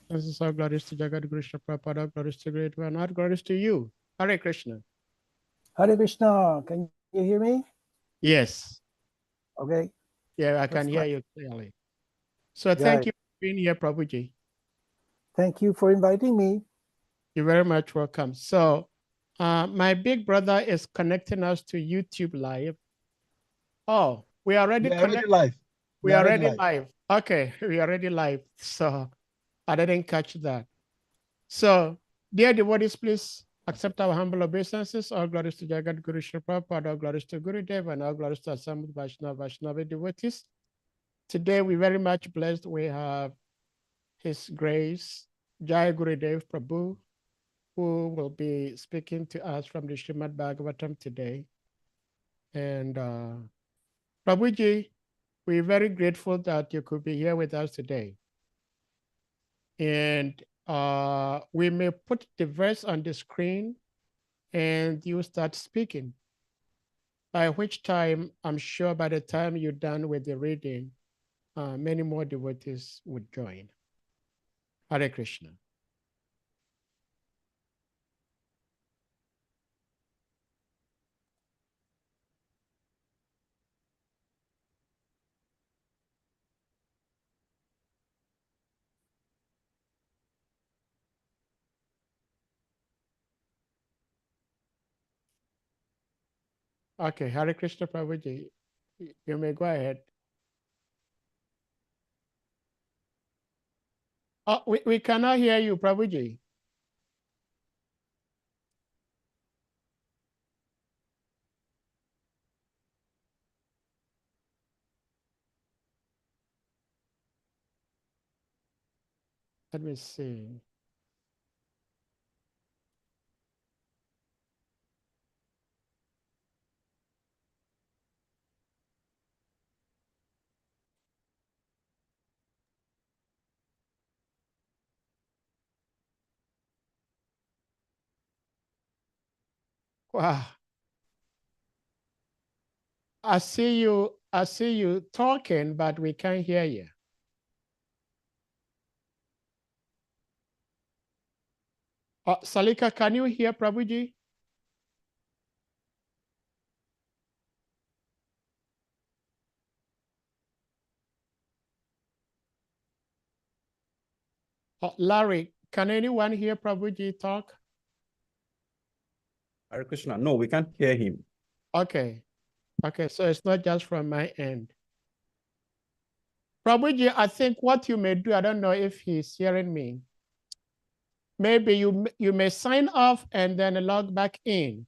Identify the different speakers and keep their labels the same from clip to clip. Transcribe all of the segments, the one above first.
Speaker 1: This is all glories to Jagat Krishna Prabhupada, glories to Great One, all glories to you. Hare Krishna.
Speaker 2: Hare Krishna. Can you hear me?
Speaker 1: Yes.
Speaker 2: Okay.
Speaker 1: Yeah, I can hear you clearly. So thank you for being here, Prabhuji.
Speaker 2: Thank you for inviting me.
Speaker 1: You're very much welcome. So my big brother is connecting us to YouTube Live. Oh, we are already connected.
Speaker 3: Live.
Speaker 1: We are already live. Okay, we are already live. So I didn't catch that. So, dear devotees, please accept our humble obeisances. All glories to Jagat Guru Sri Prabhupada, all glories to Gurudeva, and all glories to assembled Vaishnava devotees. Today, we're very much blessed. We have His Grace, Jaya Gurudev Prabhu, who will be speaking to us from the Srimad Bhagavatam today. And Prabhuji, we're very grateful that you could be here with us today. And we may put the verse on the screen and you start speaking, by which time I'm sure by the time you're done with the reading, many more devotees would join. Hare Krishna. Okay, Hare Krishna Prabhuji, you may go ahead. Oh, we cannot hear you, Prabhuji. Let me see. Wow. I see you talking, but we can't hear you. Salika, can you hear Prabhuji? Larry, can anyone hear Prabhuji talk?
Speaker 4: Hare Krishna. No, we can't hear him.
Speaker 1: Okay. Okay, so it's not just from my end. Prabhuji, I think what you may do, I don't know if he's hearing me. Maybe you may sign off and then log back in.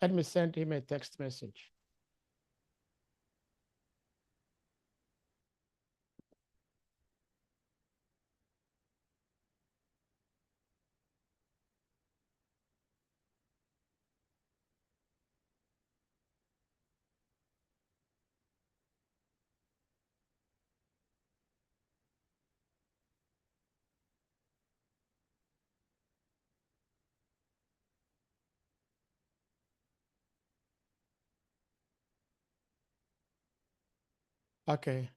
Speaker 1: Let me send him a text message. Okay.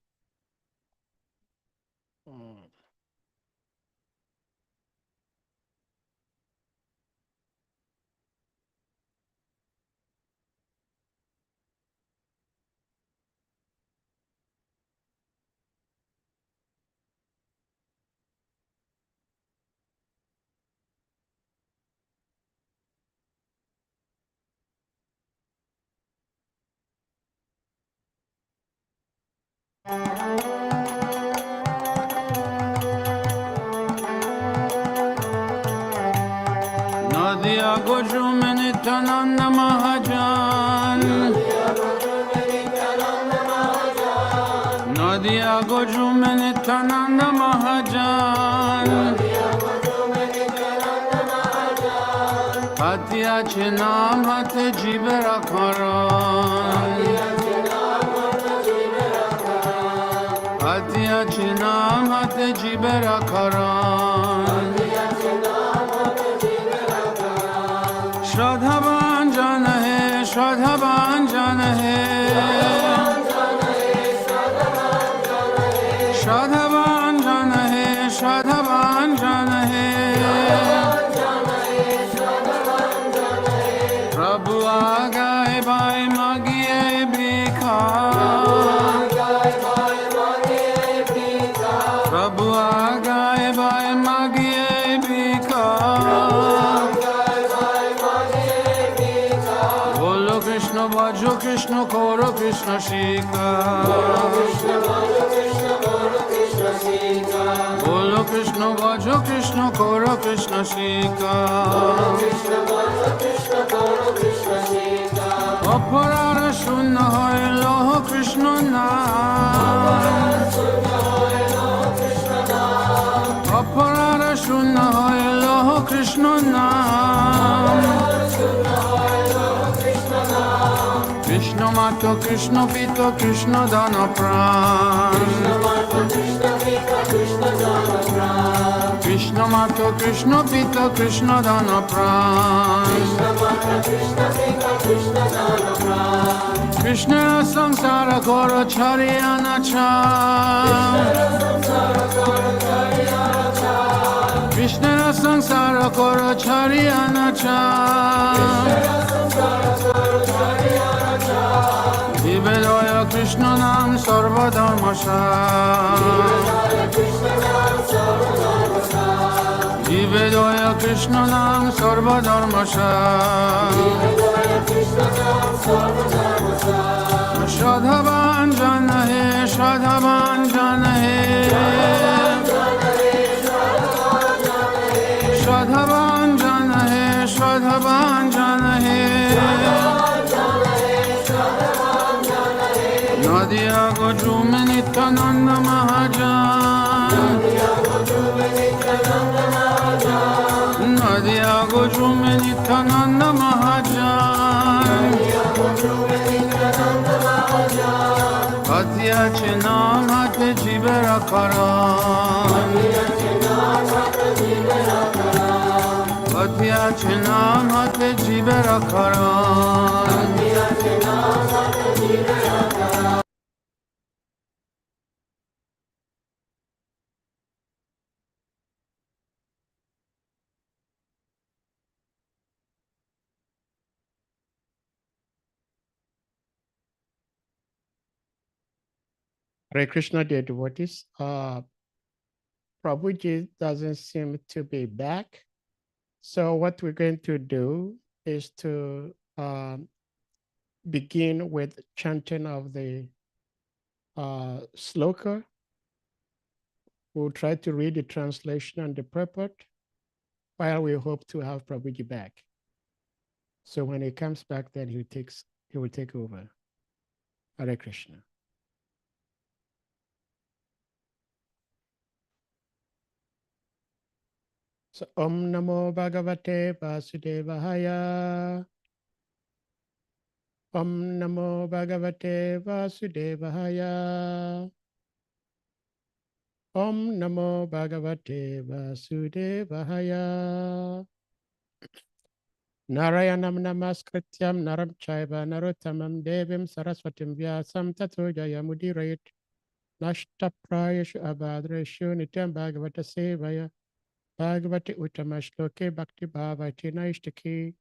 Speaker 5: Nadia Gojumani Tananda Mahajan Nadia Gojumani Tananda Mahajan Hatya Chinam Hate Jibera Karan Hatya Chinam Hate Jibera Karan Shradhavan Jana hai, Shradhavan Jana hai, Shradhavan Prabhu aagai bai magiye bhikha. Prabhu aagai bai magiye bhikha. Bolo Krishna bhajo Krishna koro Krishna shika. Bolo Krishna bhajo Krishna koro Krishna shika. Aparara shunna hoy loho Krishna naam. Aparara shunna hoy loho Krishna naam. Krishna mato Krishna pito Krishna dana pran. Krishna mato Krishna pito Krishna dana pran. Krishna samsara koro chari anacha. Krishna samsara koro chari anacha. Jivedaya Krishna nam sarva dharmasha. Jivedaya Krishna nam sarva dharmasha. Shradhavan jana hai, Shradhavan jana hai. Shradhavan jana hai, Shradhavan jana hai. Nadiya goju mein Nityananda Mahajan. Nadiya goju mein Nityananda Mahajan. Katya chenam hate jivera karan. Katya chenam hate jivera karan.
Speaker 1: Hare Krishna, dear devotees. Prabhuji doesn't seem to be back. So what we're going to do is to begin with chanting of the sloka. We'll try to read the translation and the purport while we hope to have Prabhuji back. So when he comes back, then he will take over. Hare Krishna. So Om Namo Bhagavate Vasudevaya. Om Namo Bhagavate Vasudevaya. Om Namo Bhagavate Vasudevaya. Narayanam Namaskrityam Naram Chaiva Narottamam Devim Saraswatim Vyasam Tato Jayamudirayit Nashtaprayashu Abhadreshu Nityam Bhagavata Sevaya Bhagavati Uttamashloke Bhakti Bhavati Naishtaki.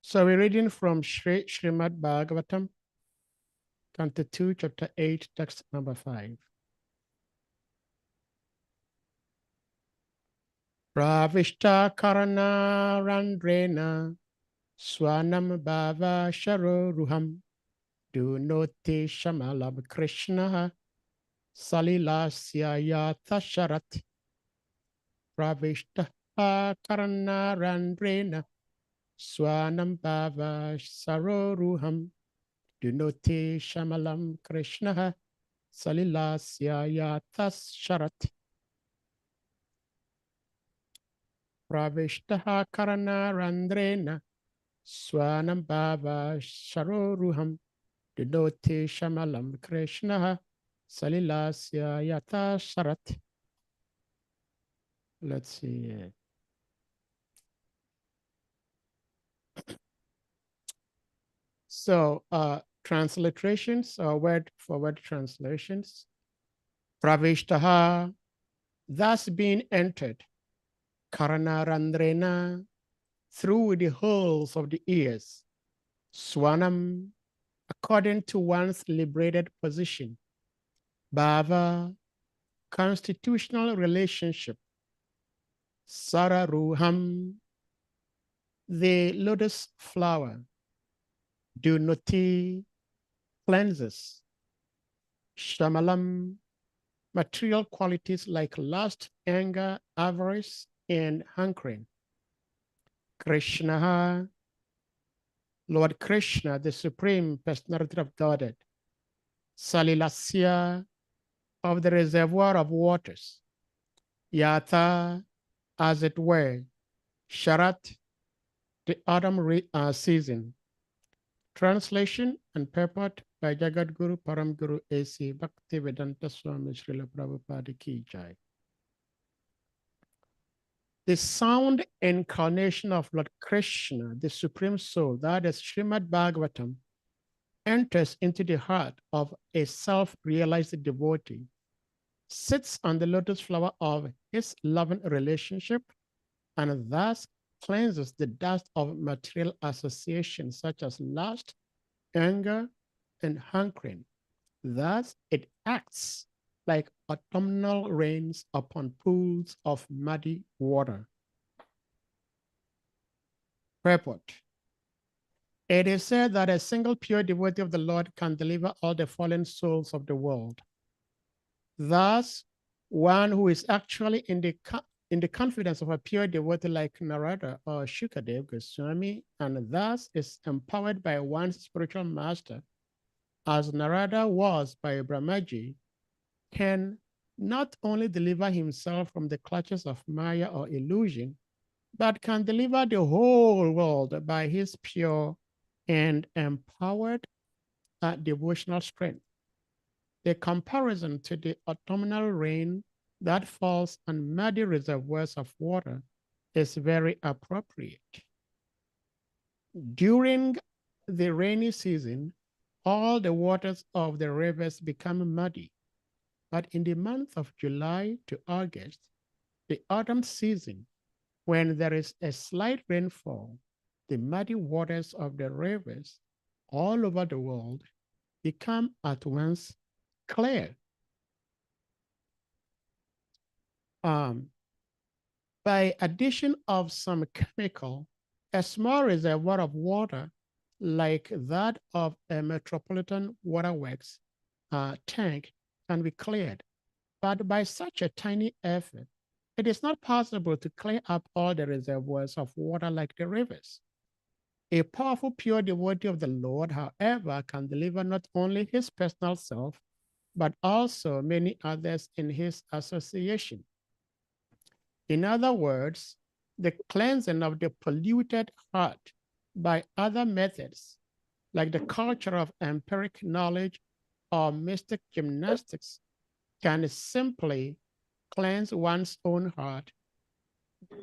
Speaker 1: So we're reading from Srimad Bhagavatam, Canto 2, Chapter 8, Text number 5. Pravishta Karana Randrena Swanam Bhava Sharo Ruham Dunoti Shamalab Krishna Salilasya Yata Sharat. Pravishta Karana Randrena Swanam Bhava Sharo Ruham Dunoti Shamalam Krishna Salilasya Yata Sharat. Pravishtaha Karana Randrena Swanam Bhava Sharoruham Dudoti Shamalam Krishna Salilasya Yata Sharat. Let's see. So transliterations or word for word translations. Pravishtaha, thus being entered. Karana Randrena, through the holes of the ears. Swanam, according to one's liberated position. Bhava, constitutional relationship. Sararuham, the lotus flower. Dunoti, cleanses. Shamalam, material qualities like lust, anger, avarice, and hankering. Krishna, Lord Krishna, the Supreme Personality of Godhead. Salilasya, of the reservoir of waters. Yatha, as it were. Sharat, the autumn season. Translation and purport by Jagat Guru Param Guru A.C. Bhaktivedanta Swami Srila Prabhupada Ki Jai. The sound incarnation of Lord Krishna, the Supreme Soul, that is Srimad Bhagavatam, enters into the heart of a self-realized devotee, sits on the lotus flower of his loving relationship, and thus cleanses the dust of material associations such as lust, anger, and hankering. Thus, it acts like autumnal rains upon pools of muddy water. Purport. It is said that a single pure devotee of the Lord can deliver all the fallen souls of the world. Thus, one who is actually in the confidence of a pure devotee like Narada or Shukadeva Goswami, and thus is empowered by one's spiritual master, as Narada was by Brahmaji, can not only deliver himself from the clutches of Maya or illusion, but can deliver the whole world by his pure and empowered devotional strength. The comparison to the autumnal rain that falls on muddy reservoirs of water is very appropriate. During the rainy season, all the waters of the rivers become muddy. But in the month of July to August, the autumn season, when there is a slight rainfall, the muddy waters of the rivers all over the world become at once clear. By addition of some chemical, a small reservoir of water like that of a metropolitan waterworks tank can be cleared. But by such a tiny effort, it is not possible to clear up all the reservoirs of water like the rivers. A powerful, pure devotee of the Lord, however, can deliver not only his personal self, but also many others in his association. In other words, the cleansing of the polluted heart by other methods, like the culture of empiric knowledge or mystic gymnastics, can simply cleanse one's own heart.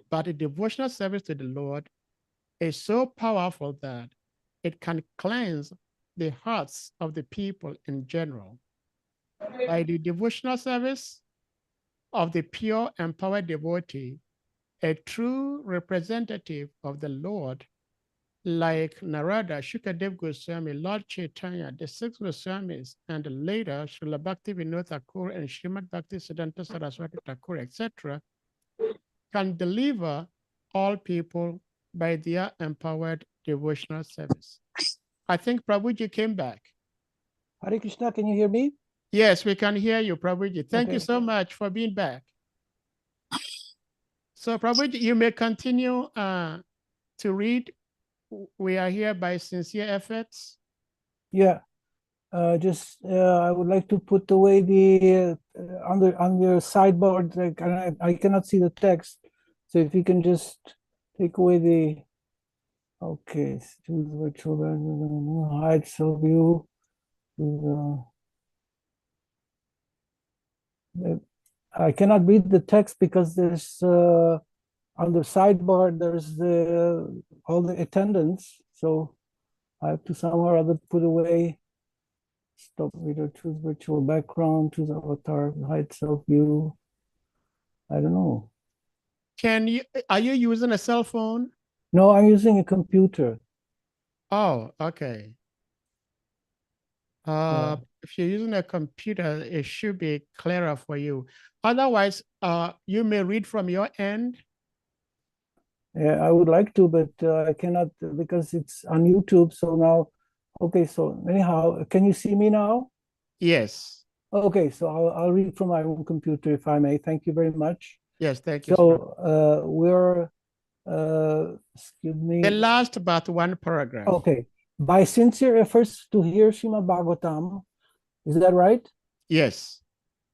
Speaker 1: But a devotional service to the Lord is so powerful that it can cleanse the hearts of the people in general. By the devotional service of the pure empowered devotee, a true representative of the Lord, like Narada, Shukadeva Goswami, Lord Chaitanya, the six Goswamis, and later Srila Bhakti Vinod Thakur and Srimad Bhakti Siddhanta Saraswati Thakur, etc., can deliver all people by their empowered devotional service. I think Prabhuji came back.
Speaker 2: Hare Krishna, can you hear me?
Speaker 1: Yes, we can hear you, Prabhuji. Thank you
Speaker 2: Okay.
Speaker 1: so much for being back. So Prabhuji, you may continue to read. We are here by sincere efforts.
Speaker 2: Yeah. I would like to put away the on your sideboard. I cannot see the text, so if you can just take away the. Okay, choose virtual hide cell view. I cannot read the text because there's on the sidebar there's all the attendance, so I have to somehow or other put away. Stop reader, choose virtual background, choose avatar, hide self view. I don't know.
Speaker 1: Are you using a cell phone?
Speaker 2: No, I'm using a computer.
Speaker 1: Oh, okay. If you're using a computer, it should be clearer for you. Otherwise, you may read from your end.
Speaker 2: Yeah, I would like to, but I cannot because it's on YouTube. So now, okay, so anyhow, can you see me now?
Speaker 1: Yes.
Speaker 2: Okay, so I'll read from my own computer if I may. Thank you very much.
Speaker 1: Yes, thank you, sir.
Speaker 2: So we're, excuse me.
Speaker 1: The last but one paragraph.
Speaker 2: Okay. By sincere efforts to hear Srimad Bhagavatam, is that right?
Speaker 1: Yes.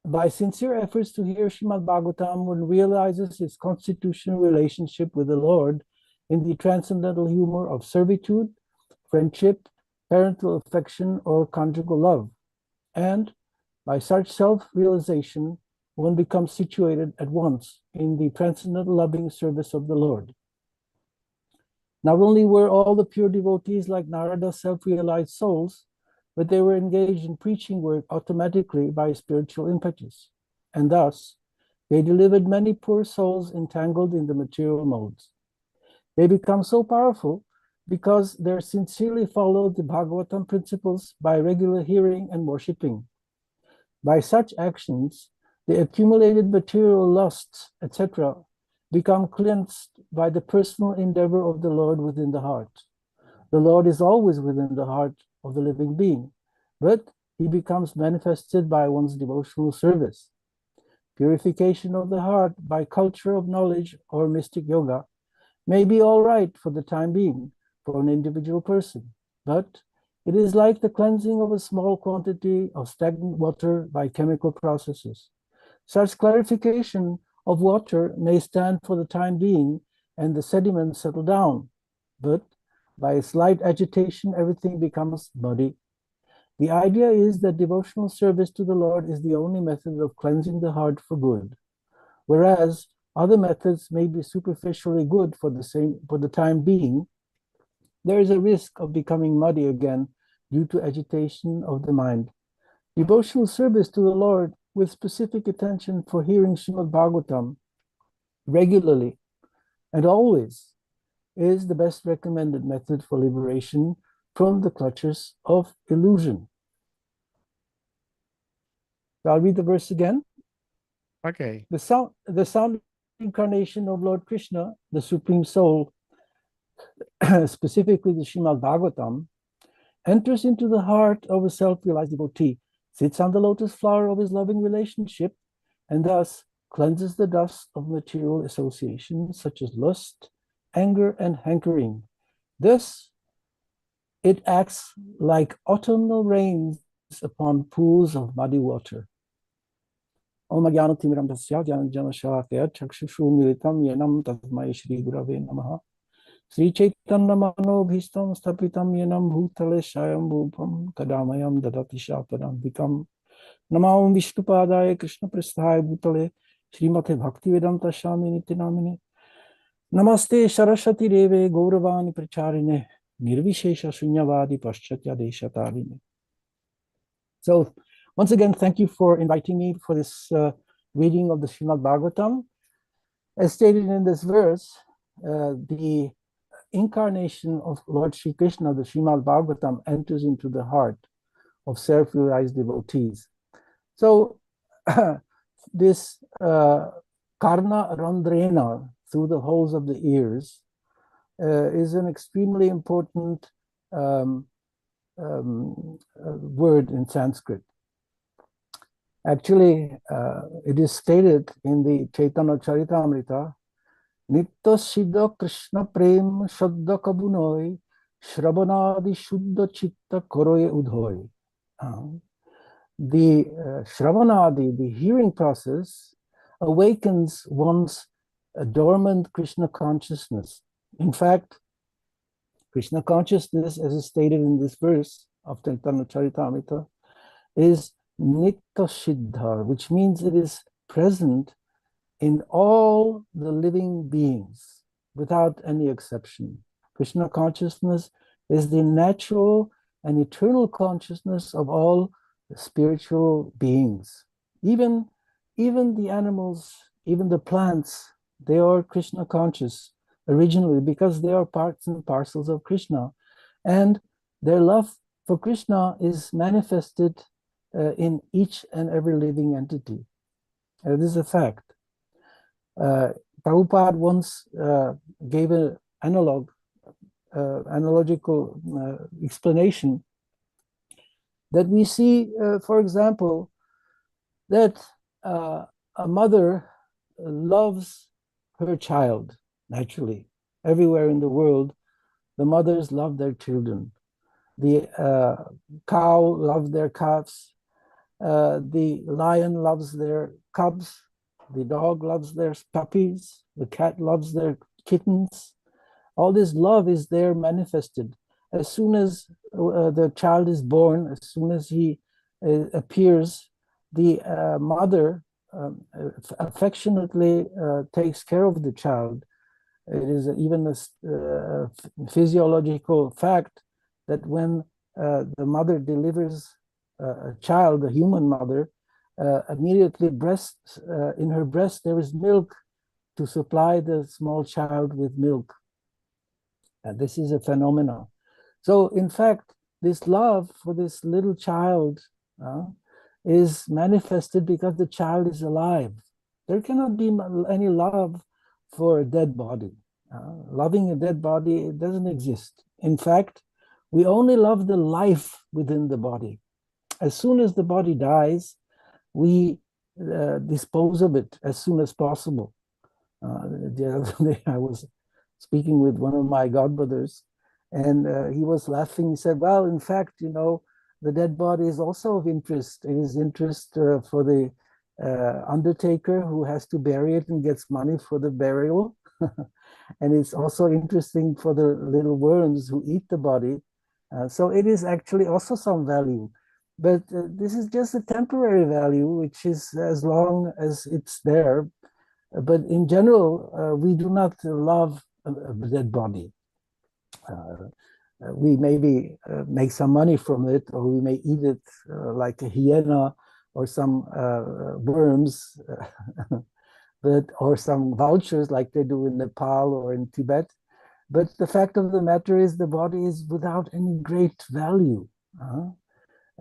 Speaker 2: By sincere efforts to hear Srimad Bhagavatam, one realizes his constitutional relationship with the Lord in the transcendental humor of servitude, friendship, parental affection, or conjugal love. And by such self-realization, one becomes situated at once in the transcendental loving service of the Lord. Not only were all the pure devotees like Narada self-realized souls, but they were engaged in preaching work automatically by spiritual impetus. And thus, they delivered many poor souls entangled in the material modes. They become so powerful because they sincerely followed the Bhagavatam principles by regular hearing and worshipping. By such actions, the accumulated material lusts, etc., become cleansed by the personal endeavor of the Lord within the heart. The Lord is always within the heart of the living being, but he becomes manifested by one's devotional service. Purification of the heart by culture of knowledge or mystic yoga may be all right for the time being for an individual person, but it is like the cleansing of a small quantity of stagnant water by chemical processes. Such clarification of water may stand for the time being and the sediments settle down, but by a slight agitation, everything becomes muddy. The idea is that devotional service to the Lord is the only method of cleansing the heart for good, whereas other methods may be superficially good for the time being. There is a risk of becoming muddy again due to agitation of the mind. Devotional service to the Lord with specific attention for hearing Srimad Bhagavatam regularly and always is the best recommended method for liberation from the clutches of illusion. So I'll read the verse again.
Speaker 1: Okay.
Speaker 2: The sound incarnation of Lord Krishna, the Supreme Soul, specifically the Srimad Bhagavatam, enters into the heart of a self-realized devotee, sits on the lotus flower of his loving relationship, and thus cleanses the dust of material associations such as lust, anger, and hankering. Thus, it acts like autumnal rains upon pools of muddy water. Om Jnanatimiram Tasya Jnananjana Shalakaya Chakshushu Militam Yenam Tasmai Shri Gurave Namaha Sri Chaitanya Manobhistam Stapitam Yenam Bhutale Shayam Bhupam Kadamayam Dadati Shapadam Vikam Namam Vishnupadaya Krishna Prasthaya Bhutale Srimate Bhaktivedanta Swami Nitinamine Namaste Saraswati Deve Gauravani Pracharine Nirvishesha Shunyavadi Paschatya Deshatarine. So once again, thank you for inviting me for this reading of the Srimad Bhagavatam. As stated in this verse, the incarnation of Lord Sri Krishna, the Srimad Bhagavatam, enters into the heart of self-realized devotees. So this Karna Randrena, through the holes of the ears, is an extremely important word in Sanskrit. Actually, it is stated in the Chaitanya Charitamrita, Nitya Siddha Krishna Prem Shadda Kabunoi Shravanadi Shuddha Chitta Koroye Udhoy. The Shravanadi, the hearing process, awakens one's dormant Krishna consciousness. In fact, Krishna consciousness, as is stated in this verse of Chaitanya Charitamrita, is Nitya Siddha, which means it is present in all the living beings without any exception. Krishna consciousness is the natural and eternal consciousness of all spiritual beings. Even the animals, even the plants, they are Krishna conscious originally, because they are parts and parcels of Krishna. And their love for Krishna is manifested in each and every living entity. This is a fact. Prabhupada once gave an analogical explanation that we see, for example, that a mother loves her child naturally. Everywhere in the world, the mothers love their children. The cow loves their calves. The lion loves their cubs. The dog loves their puppies. The cat loves their kittens. All this love is there manifested. As soon as the child is born, as soon as he appears, the mother affectionately takes care of the child. It is even a physiological fact that when the mother delivers a child, a human mother, immediately in her breast there is milk to supply the small child with milk. And this is a phenomenon. So in fact, this love for this little child is manifested because the child is alive. There cannot be any love for a dead body. Loving a dead body, it doesn't exist. In fact, we only love the life within the body. As soon as the body dies, we dispose of it as soon as possible. The other day I was speaking with one of my godbrothers, and he was laughing. He said, well, in fact, you know, the dead body is also of interest. It is interest for the undertaker who has to bury it and gets money for the burial. And it's also interesting for the little worms who eat the body. So it is actually also some value. But this is just a temporary value, which is as long as it's there. But in general, we do not love a dead body. We maybe make some money from it, or we may eat it like a hyena or some worms, or some vultures like they do in Nepal or in Tibet. But the fact of the matter is the body is without any great value.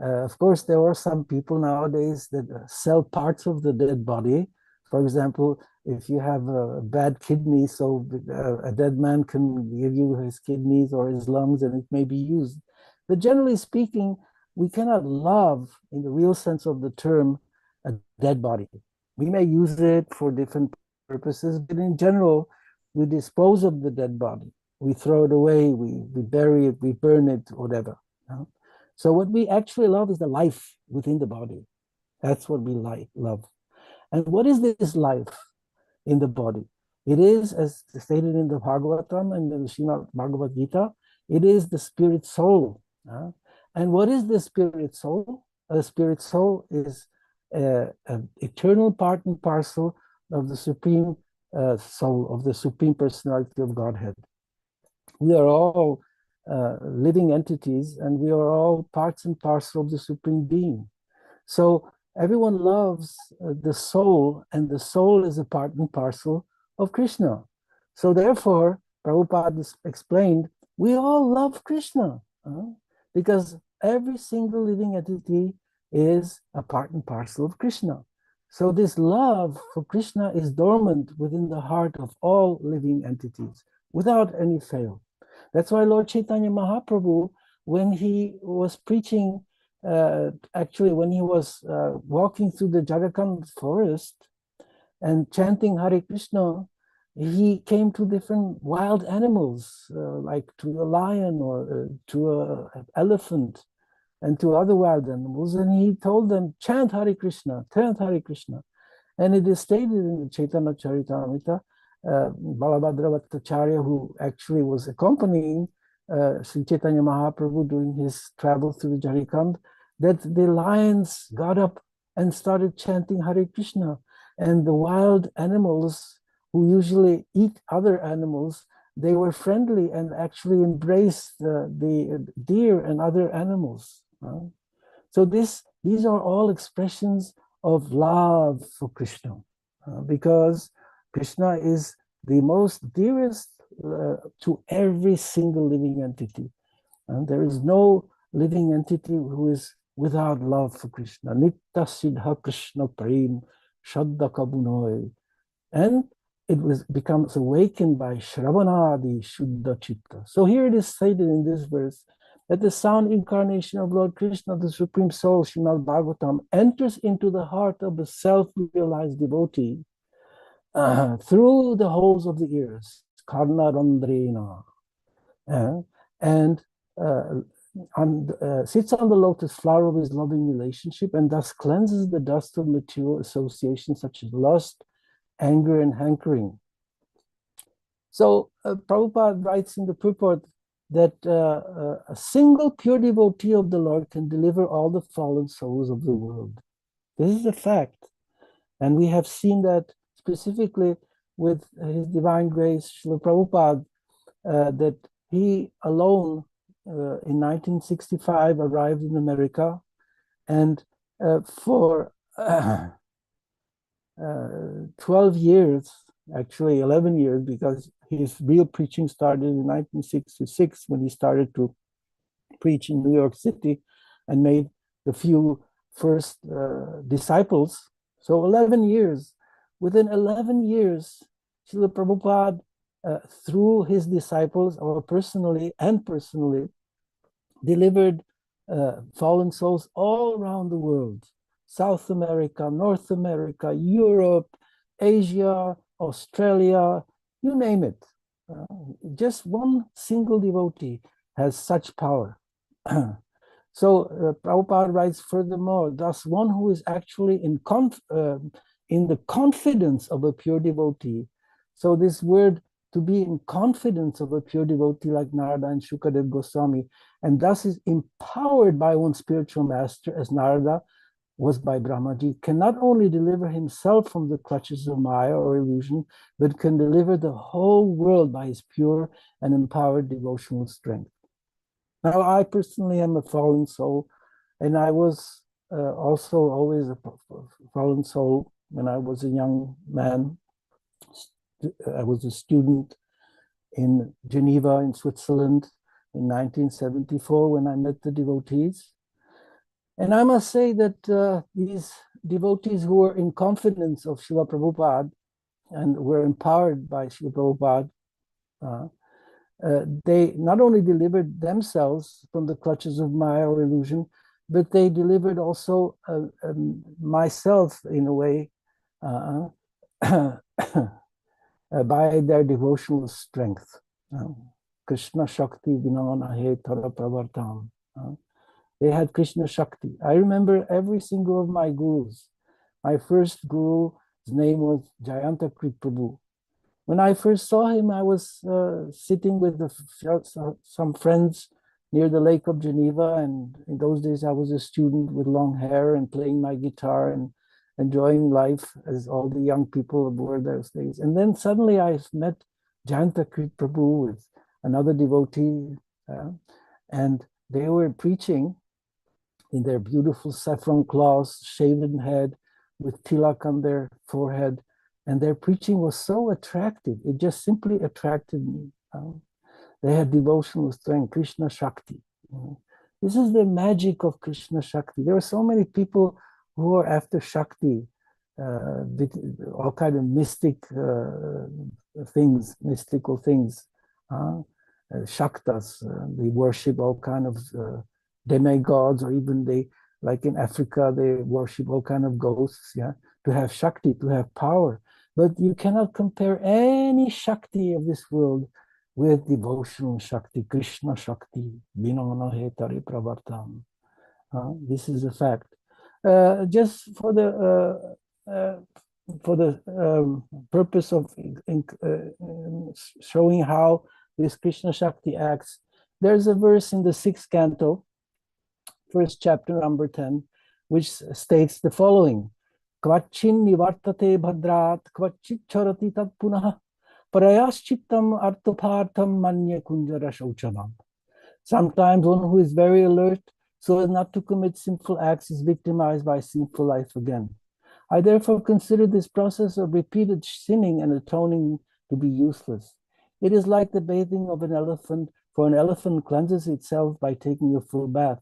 Speaker 2: Of course, there are some people nowadays that sell parts of the dead body. For example, if you have a bad kidney, so a dead man can give you his kidneys or his lungs and it may be used. But generally speaking, we cannot love, in the real sense of the term, a dead body. We may use it for different purposes, but in general, we dispose of the dead body. We throw it away, we bury it, we burn it, whatever. So what we actually love is the life within the body. That's what we love. And what is this life in the body? It is, as stated in the Bhagavatam and the Srimad Bhagavad Gita, it is the spirit soul. And what is the spirit soul? The spirit soul is an eternal part and parcel of the supreme soul, of the supreme personality of Godhead. We are all living entities, and we are all parts and parcel of the supreme being. So everyone loves the soul, and the soul is a part and parcel of Krishna. So therefore, Prabhupada explained, we all love Krishna, because every single living entity is a part and parcel of Krishna. So this love for Krishna is dormant within the heart of all living entities, without any fail. That's why Lord Chaitanya Mahaprabhu, when he was preaching, actually when he was walking through the Jharkhand forest and chanting Hare Krishna, he came to different wild animals, like to a lion or to an elephant and to other wild animals, and he told them, chant Hare Krishna, chant Hare Krishna. And it is stated in the Chaitanya Charitamrita, Balabhadra Bhattacharya, who actually was accompanying Sri Chaitanya Mahaprabhu during his travel through the Jharkhand, that the lions got up and started chanting Hare Krishna. And the wild animals who usually eat other animals, they were friendly and actually embraced the deer and other animals. So these are all expressions of love for Krishna, because Krishna is the most dearest to every single living entity. And there is no living entity who is without love for Krishna. Nitta Siddha Krishna Prem Shraddha Kabunoi. And it becomes awakened by Shravanadi Shuddha Chitta. So here it is stated in this verse that the sound incarnation of Lord Krishna, the Supreme Soul, Srimad Bhagavatam, enters into the heart of the self-realized devotee through the holes of the ears, Karna Randrena, and sits on the lotus flower of his loving relationship and thus cleanses the dust of material associations such as lust, anger, and hankering. So Prabhupada writes in the purport that a single pure devotee of the Lord can deliver all the fallen souls of the world. This is a fact. And we have seen that specifically with His Divine Grace, Srila Prabhupada, that he alone in 1965 arrived in America, and for 12 years, actually 11 years, because his real preaching started in 1966 when he started to preach in New York City and made the few first disciples. So 11 years. Within 11 years, Srila Prabhupada, through his disciples, or personally, delivered fallen souls all around the world. South America, North America, Europe, Asia, Australia, you name it. Just one single devotee has such power. So Prabhupada writes furthermore, thus one who is actually in the confidence of a pure devotee. So this word, to be in confidence of a pure devotee like Narada and Shukadev Goswami, and thus is empowered by one spiritual master as Narada was by Brahmaji, can not only deliver himself from the clutches of Maya or illusion, but can deliver the whole world by his pure and empowered devotional strength. Now, I personally am a fallen soul, and I was also always a fallen soul when I was a young man. I was a student in Geneva in Switzerland in 1974 when I met the devotees. And I must say that these devotees who were in confidence of Srila Prabhupada and were empowered by Srila Prabhupada, they not only delivered themselves from the clutches of Maya or illusion, but they delivered also myself in a way by their devotional strength. Krishna Shakti Vinana He Tara Pravartam. They had Krishna Shakti. I remember every single of my gurus. My first guru, his name was Jayantakrit Prabhu. When I first saw him, I was sitting with some friends near the Lake of Geneva, and in those days I was a student with long hair and playing my guitar and enjoying life as all the young people were those days. And then suddenly I met Jayantakrit Prabhu with another devotee, and they were preaching in their beautiful saffron cloths, shaven head, with tilak on their forehead. And their preaching was so attractive. It just simply attracted me. They had devotional strength, Krishna Shakti. This is the magic of Krishna Shakti. There are so many people who are after Shakti, all kind of mystic things, mystical things. Shaktas, they worship all kind of demigods, or even they, like in Africa, they worship all kind of ghosts, to have Shakti, to have power. But you cannot compare any Shakti of this world with devotional Shakti, Krishna Shakti, Vinana He Tari Pravartam. This is a fact. Just for the purpose of showing how this Krishna Shakti acts, there's a verse in the 6th canto, 1st chapter, number 10, which states the following: Kvachin nivartate bhadrat, kvachit charati tat punah, parayaschittam artophartam manya kunjara shauchanam. Sometimes one who is very alert, so as not to commit sinful acts, is victimized by sinful life again. I therefore consider this process of repeated sinning and atoning to be useless. It is like the bathing of an elephant, for an elephant cleanses itself by taking a full bath,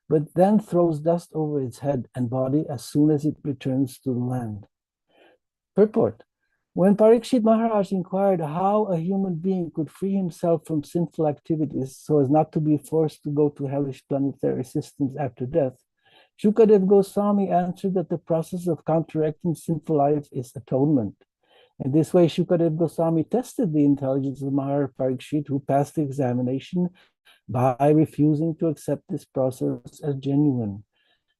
Speaker 2: but then throws dust over its head and body as soon as it returns to the land. Purport. When Parikshit Maharaj inquired how a human being could free himself from sinful activities so as not to be forced to go to hellish planetary systems after death, Shukadeva Goswami answered that the process of counteracting sinful life is atonement. In this way, Shukadeva Goswami tested the intelligence of Maharaj Parikshit, who passed the examination by refusing to accept this process as genuine.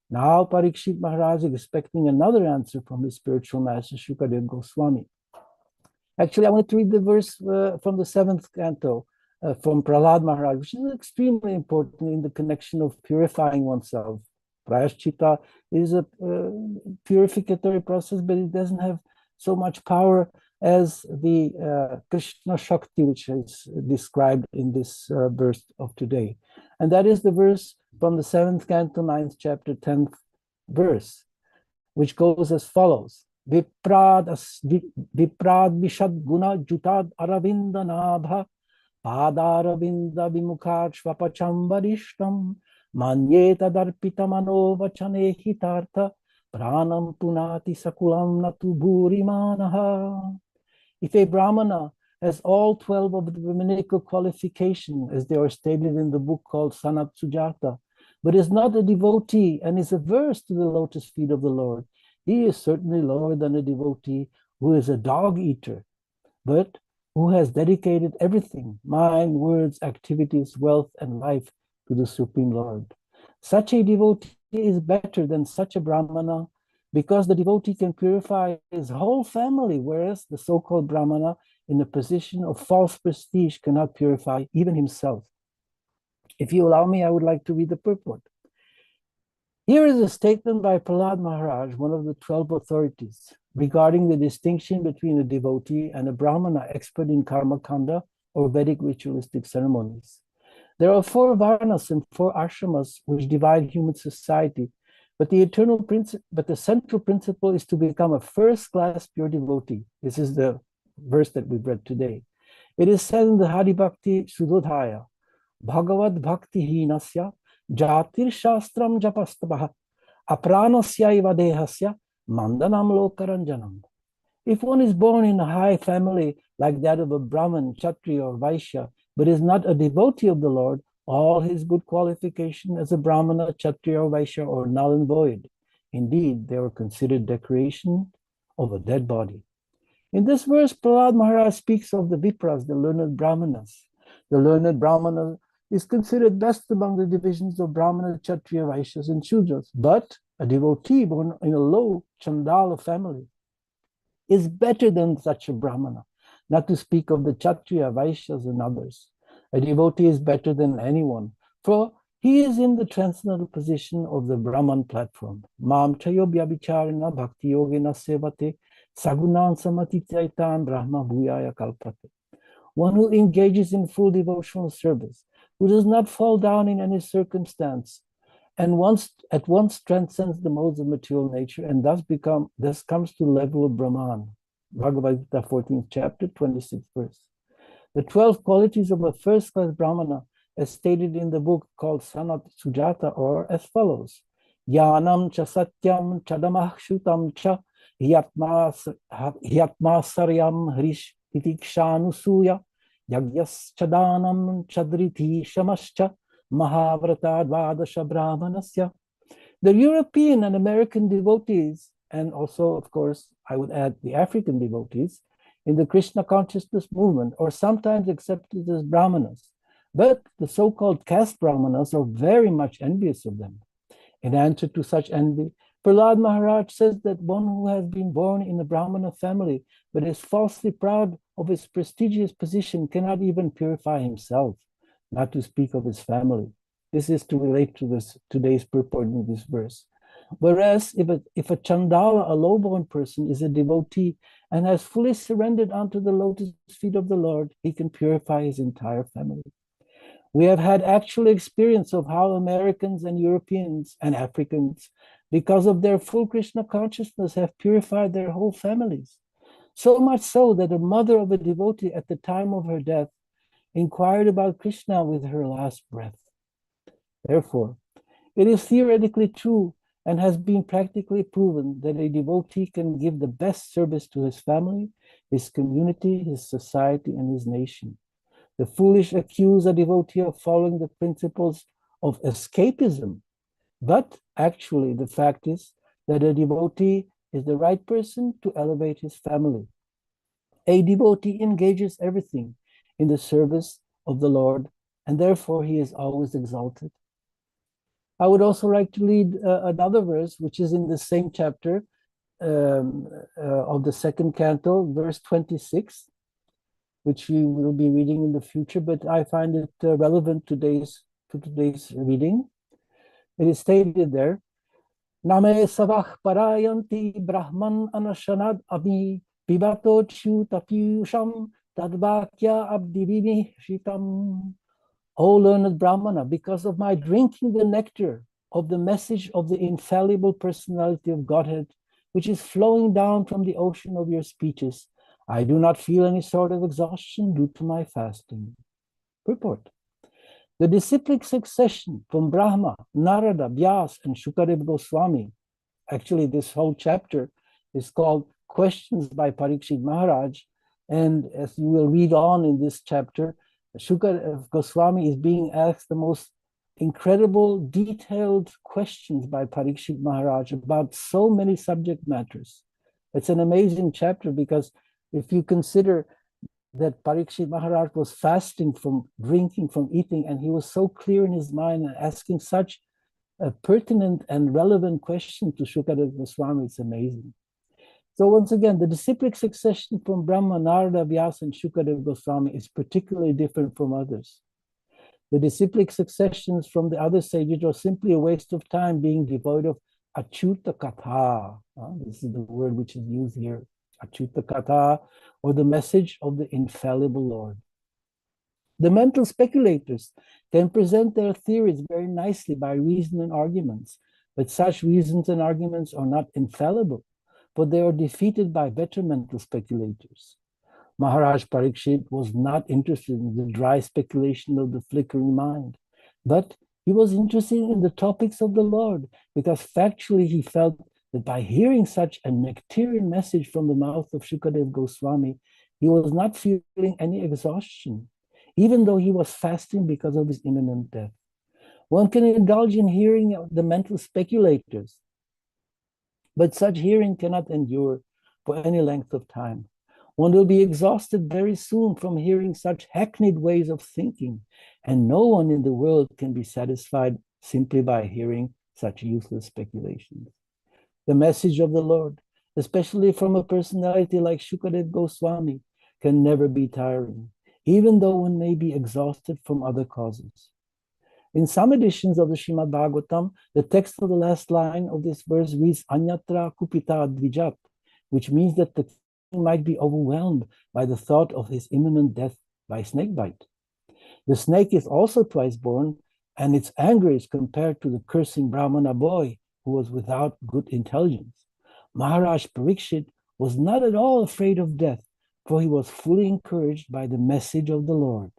Speaker 2: Now Parikshit Maharaj is expecting another answer from his spiritual master, Shukadeva Goswami. Actually, I want to read the verse from the 7th canto from Prahlad Maharaj, which is extremely important in the connection of purifying oneself. Prayashchita is a purificatory process, but it doesn't have so much power as the Krishna Shakti, which is described in this verse of today. And that is the verse from the 7th canto, 9th chapter, 10th verse, which goes as follows. Viprad Vishad Guna Jutad Aravinda Nabha Padaravinda Vimukhat Svapachambarishtam Manyeta Darpita Manovachane Hitartha Pranam Punati Sakulam Natu Burimanaha. If a Brahmana has all 12 of the Brahminical qualifications, as they are stated in the book called Sanat Sujata, but is not a devotee and is averse to the lotus feet of the Lord, he is certainly lower than a devotee who is a dog eater, but who has dedicated everything, mind, words, activities, wealth, and life to the Supreme Lord. Such a devotee is better than such a Brahmana because the devotee can purify his whole family, whereas the so-called Brahmana in a position of false prestige cannot purify even himself. If you allow me, I would like to read the purport. Here is a statement by Prahlad Maharaj, one of the 12 authorities, regarding the distinction between a devotee and a Brahmana expert in Karma Kanda or Vedic ritualistic ceremonies. There are 4 varnas and 4 ashramas which divide human society, but the central principle is to become a first-class pure devotee. This is the verse that we've read today. It is said in the Hari Bhakti Sudodhaya, Bhagavad Bhakti Hinasya Jatir Shastram Japastabaha Apranasya Dehasya Mandanam Lokaranjanam. If one is born in a high family like that of a Brahmin, Kshatriya, or Vaishya, but is not a devotee of the Lord, all his good qualification as a Brahmana, Kshatriya, or Vaishya are null and void. Indeed, they are considered decoration of a dead body. In this verse, Prahlad Maharaj speaks of the Vipras, the learned Brahmanas. The learned Brahmana is considered best among the divisions of Brahmana, Kshatriya, Vaishyas, and Shudras. But a devotee born in a low Chandala family is better than such a Brahmana, not to speak of the Kshatriya, Vaishyas, and others. A devotee is better than anyone, for he is in the transcendental position of the Brahman platform. Mam chayo vyabhicharana bhakti yogena sevate sagunan samatitaitan brahma bhuyaya kalpate. One who engages in full devotional service, who does not fall down in any circumstance, and at once transcends the modes of material nature, and thus comes to the level of Brahman. Bhagavad Gita 14th chapter, 26th verse. The 12 qualities of a first-class Brahmana, as stated in the book called Sanat Sujata, are as follows. Yanam cha satyam chadamah shutam cha hyatma saryam hrish titikshanu yagyas chadanam chadriti shamascha mahavrata dvadasha brahmanasya. The European and American devotees, and also, of course, I would add the African devotees, in the Krishna consciousness movement are sometimes accepted as Brahmanas, but the so-called caste Brahmanas are very much envious of them. In answer to such envy, Prahlad Maharaj says that one who has been born in a Brahmana family but is falsely proud of his prestigious position cannot even purify himself, not to speak of his family. This is to relate to today's purport in this verse. Whereas if a Chandala, a low-born person, is a devotee and has fully surrendered unto the lotus feet of the Lord, he can purify his entire family. We have had actual experience of how Americans and Europeans and Africans, because of their full Krishna consciousness, have purified their whole families. So much so that the mother of a devotee at the time of her death inquired about Krishna with her last breath. Therefore, it is theoretically true and has been practically proven that a devotee can give the best service to his family, his community, his society, and his nation. The foolish accuse a devotee of following the principles of escapism, but actually the fact is that a devotee is the right person to elevate his family. A devotee engages everything in the service of the Lord, and therefore he is always exalted. I would also like to read another verse, which is in the same chapter of the second canto, verse 26, which we will be reading in the future, but I find it relevant to today's reading. It is stated there, Name savah parayanti brahman anashanad abhi pibato chutapyusham tadvakya abdivini shitam. O learned Brahmana, because of my drinking the nectar of the message of the infallible personality of Godhead, which is flowing down from the ocean of your speeches, I do not feel any sort of exhaustion due to my fasting. Purport. The disciplic succession from Brahma, Narada, Vyas, and Shukadeva Goswami, actually this whole chapter is called Questions by Parikshit Maharaj, and as you will read on in this chapter, Shukadeva Goswami is being asked the most incredible, detailed questions by Parikshit Maharaj about so many subject matters. It's an amazing chapter because if you consider that Parikshit Maharaj was fasting from drinking, from eating, and he was so clear in his mind and asking such a pertinent and relevant question to Shukadeva Goswami, it's amazing. So once again, the disciplic succession from Brahma, Narada, Vyasa, and Shukadeva Goswami is particularly different from others. The disciplic successions from the other sages are simply a waste of time, being devoid of achyuta katha. This is the word which is used here, achyuta katha, or the message of the infallible Lord. The mental speculators can present their theories very nicely by reason and arguments, but such reasons and arguments are not infallible, for they are defeated by better mental speculators. Maharaj Parikshit was not interested in the dry speculation of the flickering mind, but he was interested in the topics of the Lord, because factually he felt that by hearing such a nectarian message from the mouth of Shukadeva Goswami, he was not feeling any exhaustion, even though he was fasting because of his imminent death. One can indulge in hearing the mental speculators, but such hearing cannot endure for any length of time. One will be exhausted very soon from hearing such hackneyed ways of thinking, and no one in the world can be satisfied simply by hearing such useless speculations. The message of the Lord, especially from a personality like Shukadeva Goswami, can never be tiring, even though one may be exhausted from other causes. In some editions of the Srimad Bhagavatam, the text of the last line of this verse reads Anyatra Kupita Dvijat, which means that the king might be overwhelmed by the thought of his imminent death by snakebite. The snake is also twice born, and its anger is compared to the cursing Brahmana boy who was without good intelligence. Maharaj Parikshit was not at all afraid of death, for he was fully encouraged by the message of the Lord.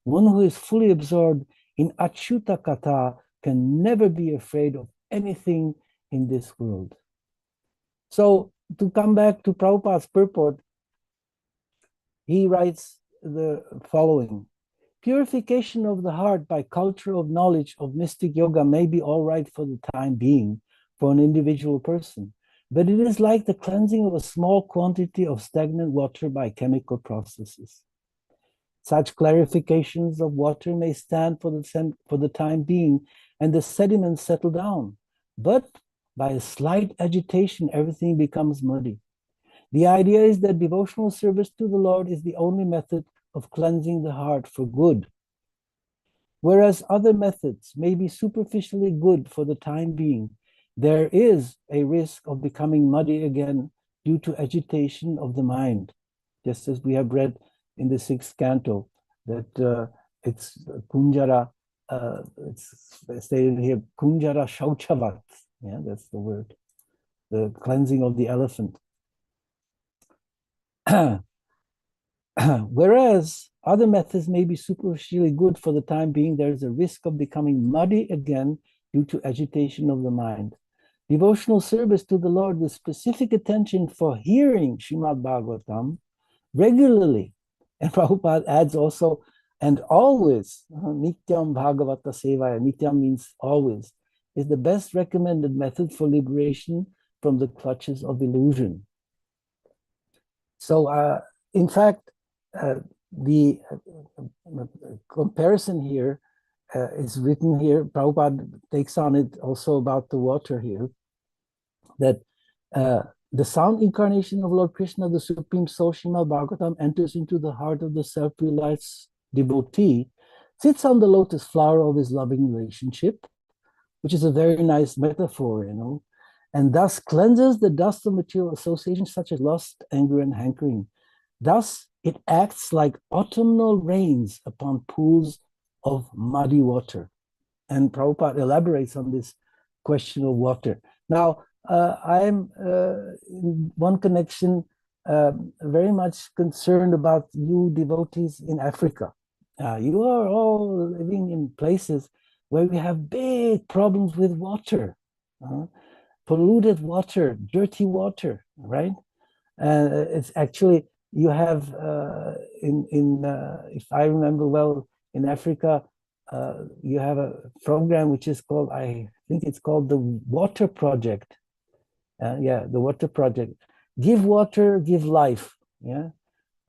Speaker 2: One who is fully absorbed in Achyuta Katha can never be afraid of anything in this world. So, to come back to Prabhupada's purport, he writes the following. Purification of the heart by culture of knowledge of mystic yoga may be all right for the time being for an individual person, but it is like the cleansing of a small quantity of stagnant water by chemical processes. Such clarifications of water may stand for the time being, and the sediments settle down, but by a slight agitation, everything becomes muddy. The idea is that devotional service to the Lord is the only method of cleansing the heart for good. Whereas other methods may be superficially good for the time being, there is a risk of becoming muddy again due to agitation of the mind, just as we have read in the 6th canto, that it's Kunjara, it's stated here, Kunjara Shauchavat, yeah, that's the word, the cleansing of the elephant. Whereas other methods may be superficially good for the time being, there is a risk of becoming muddy again due to agitation of the mind. Devotional service to the Lord with specific attention for hearing Srimad Bhagavatam regularly. And Prabhupada adds also, and always, Nityam Bhagavata Sevaya, Nityam means always, is the best recommended method for liberation from the clutches of illusion. So, in fact, the comparison here is written here. Prabhupada takes on it also about the water here, that the sound incarnation of Lord Krishna, the Supreme Soul, Srimad Bhagavatam, enters into the heart of the self-realized devotee, sits on the lotus flower of his loving relationship, which is a very nice metaphor, you know, and thus cleanses the dust of material associations such as lust, anger, and hankering. Thus, it acts like autumnal rains upon pools of muddy water. And Prabhupada elaborates on this question of water. Now, I'm in one connection very much concerned about you devotees in Africa. You are all living in places where we have big problems with water, polluted water, dirty water, right? It's actually, you have if I remember well, in Africa, you have a program which is called, I think it's called the Water Project. Yeah, the Water Project. Give water, give life. Yeah,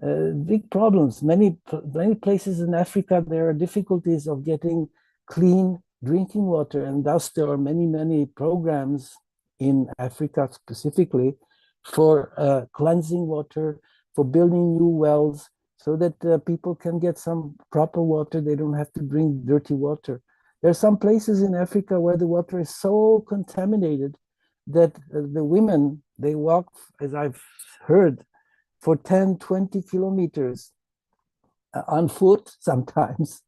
Speaker 2: big problems. Many places in Africa, there are difficulties of getting clean drinking water, and thus there are many programs in Africa specifically for cleansing water, for building new wells, so that people can get some proper water. They don't have to drink dirty water. There are some places in Africa where the water is so contaminated that the women, they walk, as I've heard, for 10, 20 kilometers on foot sometimes,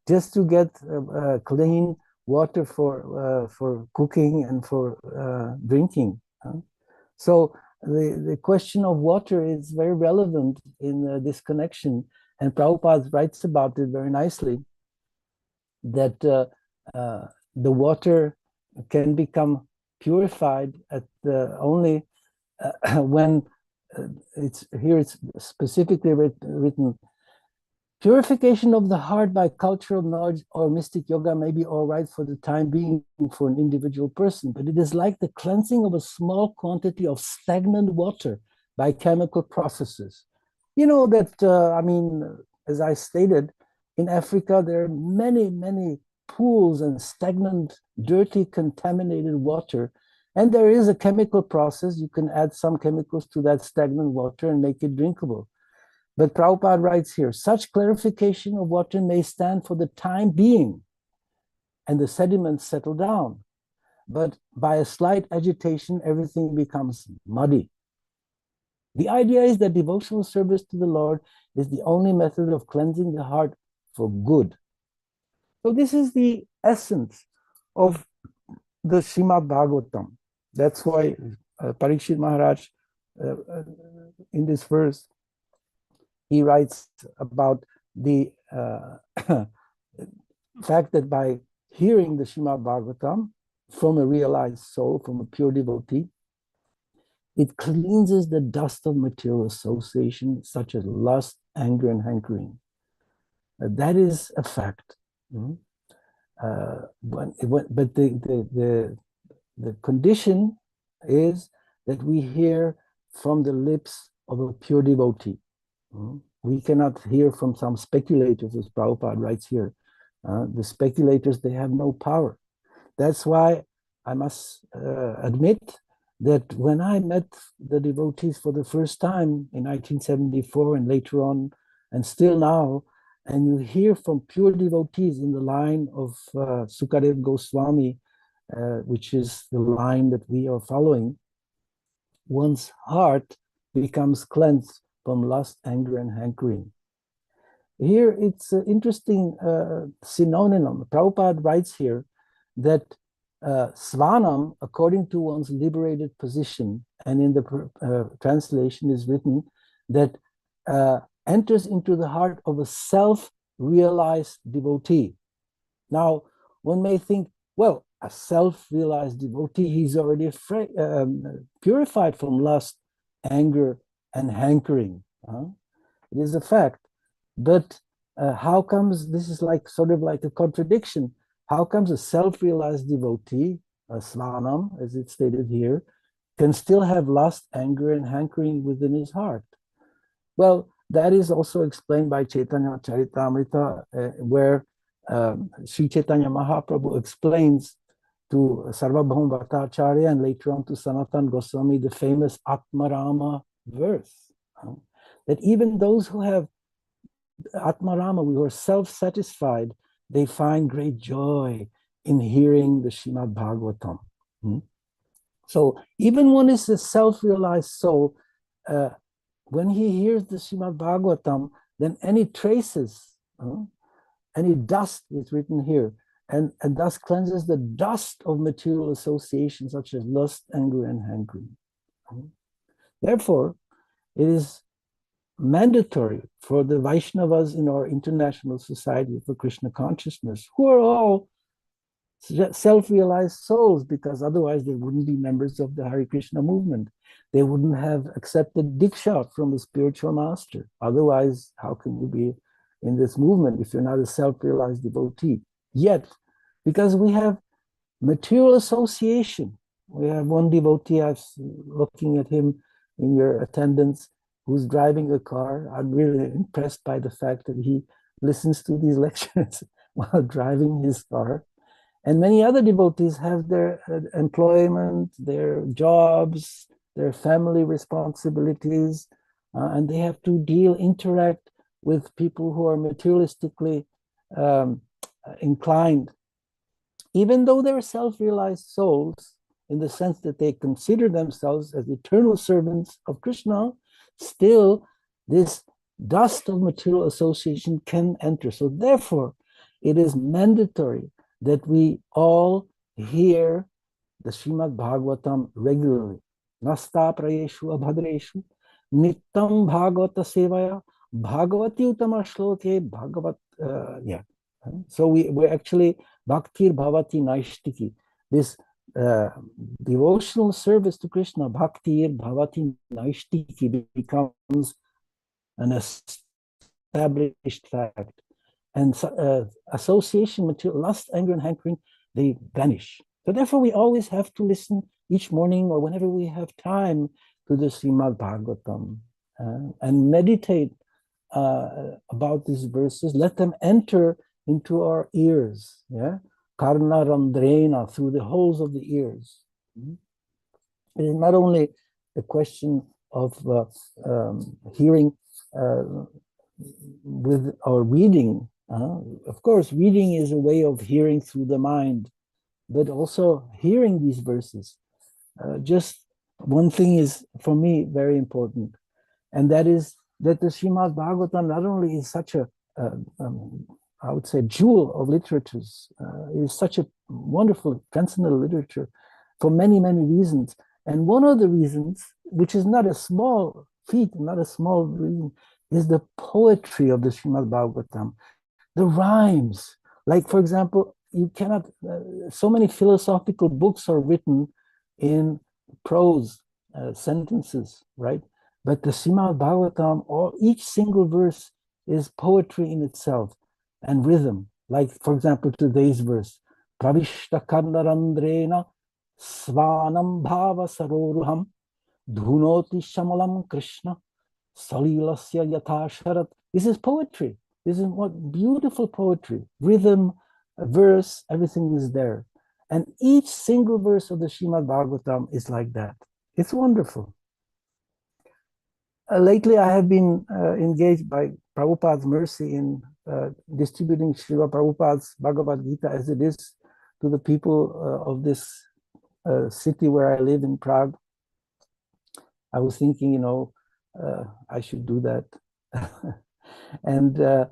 Speaker 2: just to get clean water for cooking and for drinking. So the question of water is very relevant in this connection, and Prabhupada writes about it very nicely, that the water can become purified at only when it's specifically written, purification of the heart by cultural knowledge or mystic yoga may be all right for the time being for an individual person, but it is like the cleansing of a small quantity of stagnant water by chemical processes. You know that, I mean, as I stated, in Africa, there are many pools and stagnant, dirty, contaminated water. And there is a chemical process. You can add some chemicals to that stagnant water and make it drinkable. But Prabhupada writes here, such clarification of water may stand for the time being, and the sediments settle down. But by a slight agitation, everything becomes muddy. The idea is that devotional service to the Lord is the only method of cleansing the heart for good. So this is the essence of the Srimad Bhagavatam. That's why Parikshit Maharaj, in this verse, he writes about the fact that by hearing the Srimad Bhagavatam from a realized soul, from a pure devotee, it cleanses the dust of material association, such as lust, anger, and hankering. That is a fact. But the condition is that we hear from the lips of a pure devotee. We cannot hear from some speculators, as Prabhupada writes here. The speculators, they have no power. That's why I must admit that when I met the devotees for the first time in 1974 and later on, and still now, and you hear from pure devotees in the line of Sukadeva Goswami, which is the line that we are following, one's heart becomes cleansed from lust, anger, and hankering. Here it's an interesting synonym. Prabhupada writes here that Svanam, according to one's liberated position, and in the translation is written that enters into the heart of a self-realized devotee. Now, one may think, well, a self-realized devotee, he's already purified from lust, anger, and hankering. It is a fact. But how comes, this is like sort of like a contradiction. How comes a self-realized devotee, a svanam, as it's stated here, can still have lust, anger, and hankering within his heart? Well, that is also explained by Chaitanya Charitamrita, where Sri Chaitanya Mahaprabhu explains to Sarvabhauma Bhattacharya and later on to Sanatana Goswami the famous Atmarama verse, that even those who have Atmarama, who are self-satisfied, they find great joy in hearing the Srimad Bhagavatam. So even one is a self-realized soul, when he hears the Srimad Bhagavatam, then any traces, any dust is written here, and thus cleanses the dust of material associations such as lust, anger, and hankering. Therefore, it is mandatory for the Vaishnavas in our international society for Krishna consciousness, who are all self-realized souls, because otherwise they wouldn't be members of the Hare Krishna movement. They wouldn't have accepted Diksha from a spiritual master. Otherwise, how can you be in this movement if you're not a self-realized devotee? Yet, because we have material association, we have one devotee, I was looking at him in your attendance, who's driving a car. I'm really impressed by the fact that he listens to these lectures while driving his car. And many other devotees have their employment, their jobs, their family responsibilities, and they have to interact with people who are materialistically inclined. Even though they're self-realized souls, in the sense that they consider themselves as eternal servants of Krishna, still this dust of material association can enter. So therefore, it is mandatory that we all hear the Srimad Bhagavatam regularly. Nasta prayeshu abhadreshu nittam bhagavata sevaya bhagavati utama shloke bhagavat. So we're actually bhaktir bhavati naishtiki. This devotional service to Krishna, bhaktir bhavati naishtiki, becomes an established fact. And association, material, lust, anger, and hankering, they vanish. So therefore, we always have to listen each morning or whenever we have time to the Srimad Bhagavatam and meditate about these verses. Let them enter into our ears, karna randrena, through the holes of the ears. It is not only a question of hearing with our reading. Of course, reading is a way of hearing through the mind, but also hearing these verses. Just one thing is, for me, very important, and that is that the Srimad Bhagavatam not only is such a, I would say, jewel of literatures, it is such a wonderful transcendental literature for many, many reasons. And one of the reasons, which is not a small feat, not a small reason, is the poetry of the Srimad Bhagavatam. The rhymes, like for example, you cannot, so many philosophical books are written in prose sentences, right? But the Srimad Bhagavatam, each single verse is poetry in itself and rhythm. Like for example, today's verse, Pravishta Kandarandrena Svanam Bhava Saroruham Dhunoti Shamalam Krishna Salilasya Yatasharat. This is poetry. This is what beautiful poetry, rhythm, verse, everything is there. And each single verse of the Srimad Bhagavatam is like that. It's wonderful. Lately, I have been engaged by Prabhupada's mercy in distributing Srila Prabhupada's Bhagavad Gita as it is to the people of this city where I live in Prague. I was thinking, I should do that. And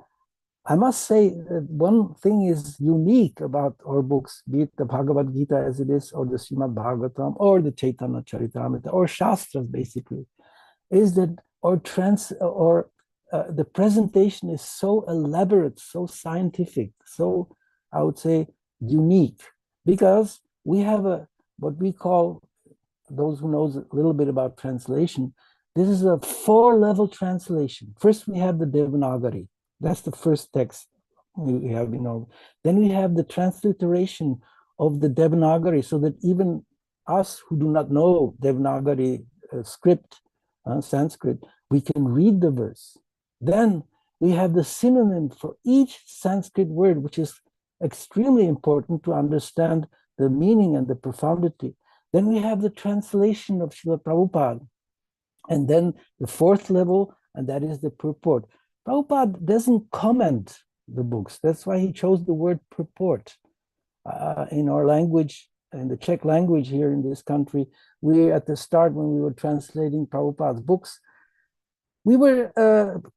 Speaker 2: I must say that one thing is unique about our books, be it the Bhagavad Gita as it is, or the Srimad Bhagavatam, or the Chaitanya Charitamrita, or Shastras basically, is that the presentation is so elaborate, so scientific, so, I would say, unique, because we have what we call, those who knows a little bit about translation, this is a 4-level translation. First, we have the Devanagari. That's the first text we have, Then we have the transliteration of the Devanagari, so that even us who do not know Devanagari script, Sanskrit, we can read the verse. Then we have the synonym for each Sanskrit word, which is extremely important to understand the meaning and the profundity. Then we have the translation of Srila Prabhupada. And then the 4th level, and that is the purport. Prabhupada doesn't comment the books. That's why he chose the word purport. In our language, in the Czech language here in this country, we, at the start, when we were translating Prabhupada's books, we were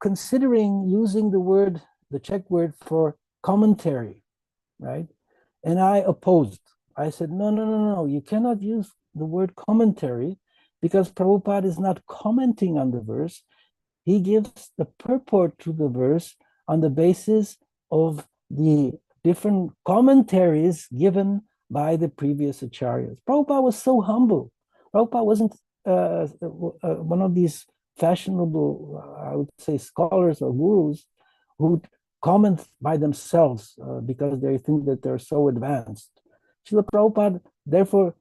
Speaker 2: considering using the Czech word for commentary, right? And I opposed. I said, no, you cannot use the word commentary, because Prabhupada is not commenting on the verse. He gives the purport to the verse on the basis of the different commentaries given by the previous acharyas. Prabhupada was so humble. Prabhupada wasn't one of these fashionable, I would say, scholars or gurus who comment by themselves because they think that they're so advanced. Srila Prabhupada therefore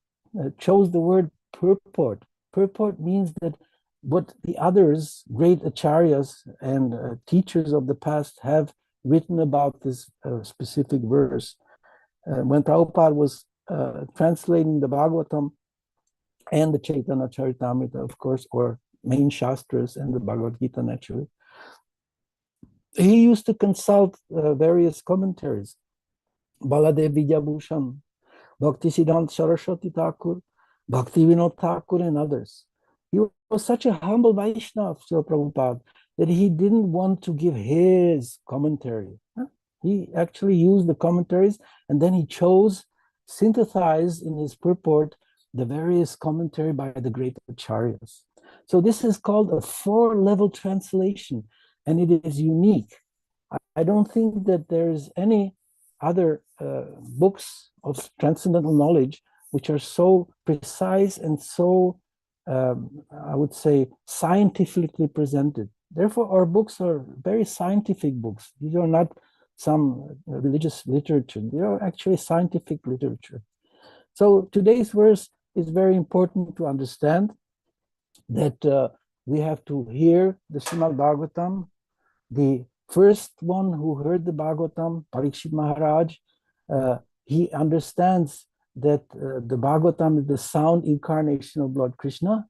Speaker 2: chose the word purport. Purport means that what the others, great acharyas and teachers of the past, have written about this specific verse. When Prabhupada was translating the Bhagavatam and the Chaitanya Charitamrita, of course, or main Shastras and the Bhagavad Gita, naturally, he used to consult various commentaries. Baladev Vidyabhushan, Bhaktisiddhanta Saraswati Thakur, Bhakti Vinod Thakur, and others. He was such a humble Vaishnava, Srila Prabhupada, that he didn't want to give his commentary. He actually used the commentaries, and then he synthesized in his purport the various commentary by the great acharyas. So this is called a 4-level translation, and it is unique. I don't think that there is any other books of transcendental knowledge which are so precise and so, I would say, scientifically presented. Therefore, our books are very scientific books. These are not some religious literature. They are actually scientific literature. So today's verse is very important to understand that we have to hear the Srimad Bhagavatam. The first one who heard the Bhagavatam, Parikshit Maharaj, he understands that the Bhagavatam is the sound incarnation of Lord Krishna,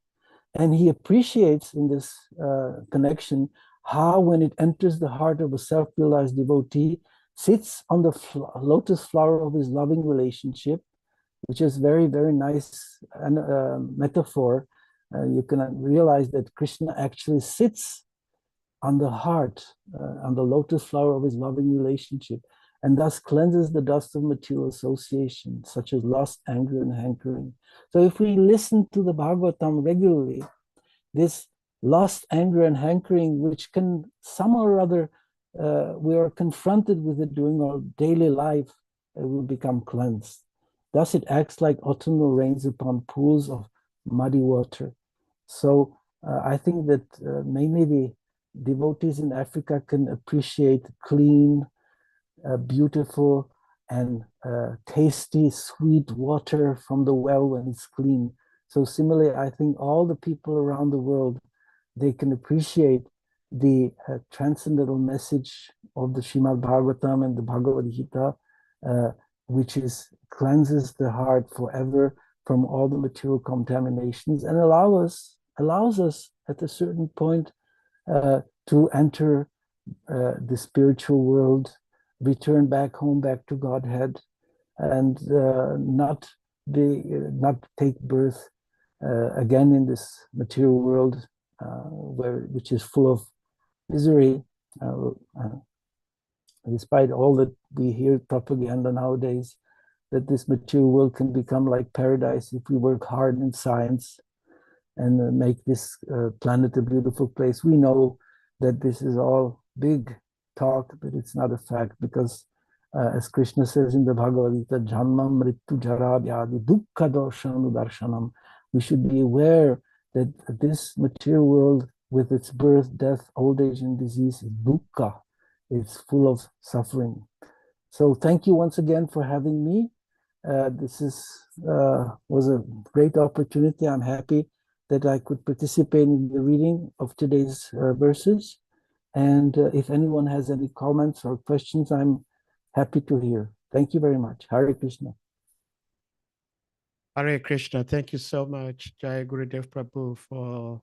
Speaker 2: and he appreciates in this connection how, when it enters the heart of a self-realized devotee, sits on the lotus flower of his loving relationship, which is very, very nice metaphor. You can realize that Krishna actually sits on the heart, on the lotus flower of his loving relationship, and thus cleanses the dust of material association, such as lust, anger, and hankering. So if we listen to the Bhagavatam regularly, this lust, anger, and hankering, which can somehow or other, we are confronted with it during our daily life, will become cleansed. Thus it acts like autumnal rains upon pools of muddy water. So I think that mainly the devotees in Africa can appreciate clean, beautiful, and tasty, sweet water from the well when it's clean. So similarly, I think all the people around the world, they can appreciate the transcendental message of the Srimad Bhagavatam and the Bhagavad Gita, which cleanses the heart forever from all the material contaminations, and allows us at a certain point to enter the spiritual world, return back home, back to Godhead, and not take birth again in this material world, which is full of misery. Despite all that we hear propaganda nowadays, that this material world can become like paradise if we work hard in science and make this planet a beautiful place. We know that this is all big talk, but it's not a fact, because as Krishna says in the Bhagavad Gita, Janmam Mrityu Jara Vyadi Dukkha Doshanu Darshanam, we should be aware that this material world, with its birth, death, old age, and disease, is dukkha. It's full of suffering. So thank you once again for having me. This was a great opportunity. I'm happy that I could participate in the reading of today's verses. And if anyone has any comments or questions, I'm happy to hear. Thank you very much. Hare Krishna.
Speaker 1: Hare Krishna. Thank you so much, Jaya Gurudev Prabhu, for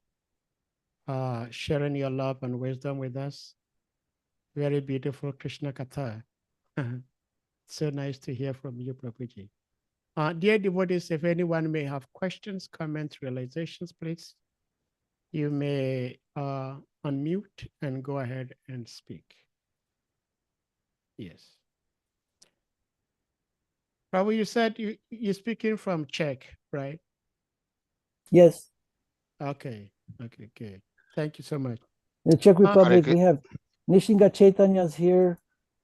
Speaker 1: sharing your love and wisdom with us. Very beautiful Krishna Katha. So nice to hear from you, Prabhuji. Dear devotees, if anyone may have questions, comments, realizations, please, you may unmute and go ahead and speak. Yes. Prabhu, you said you're speaking from Czech, right?
Speaker 2: Yes.
Speaker 1: Okay, good. Thank you so much.
Speaker 2: In the Czech Republic, we have Nishinga Chaitanya's here,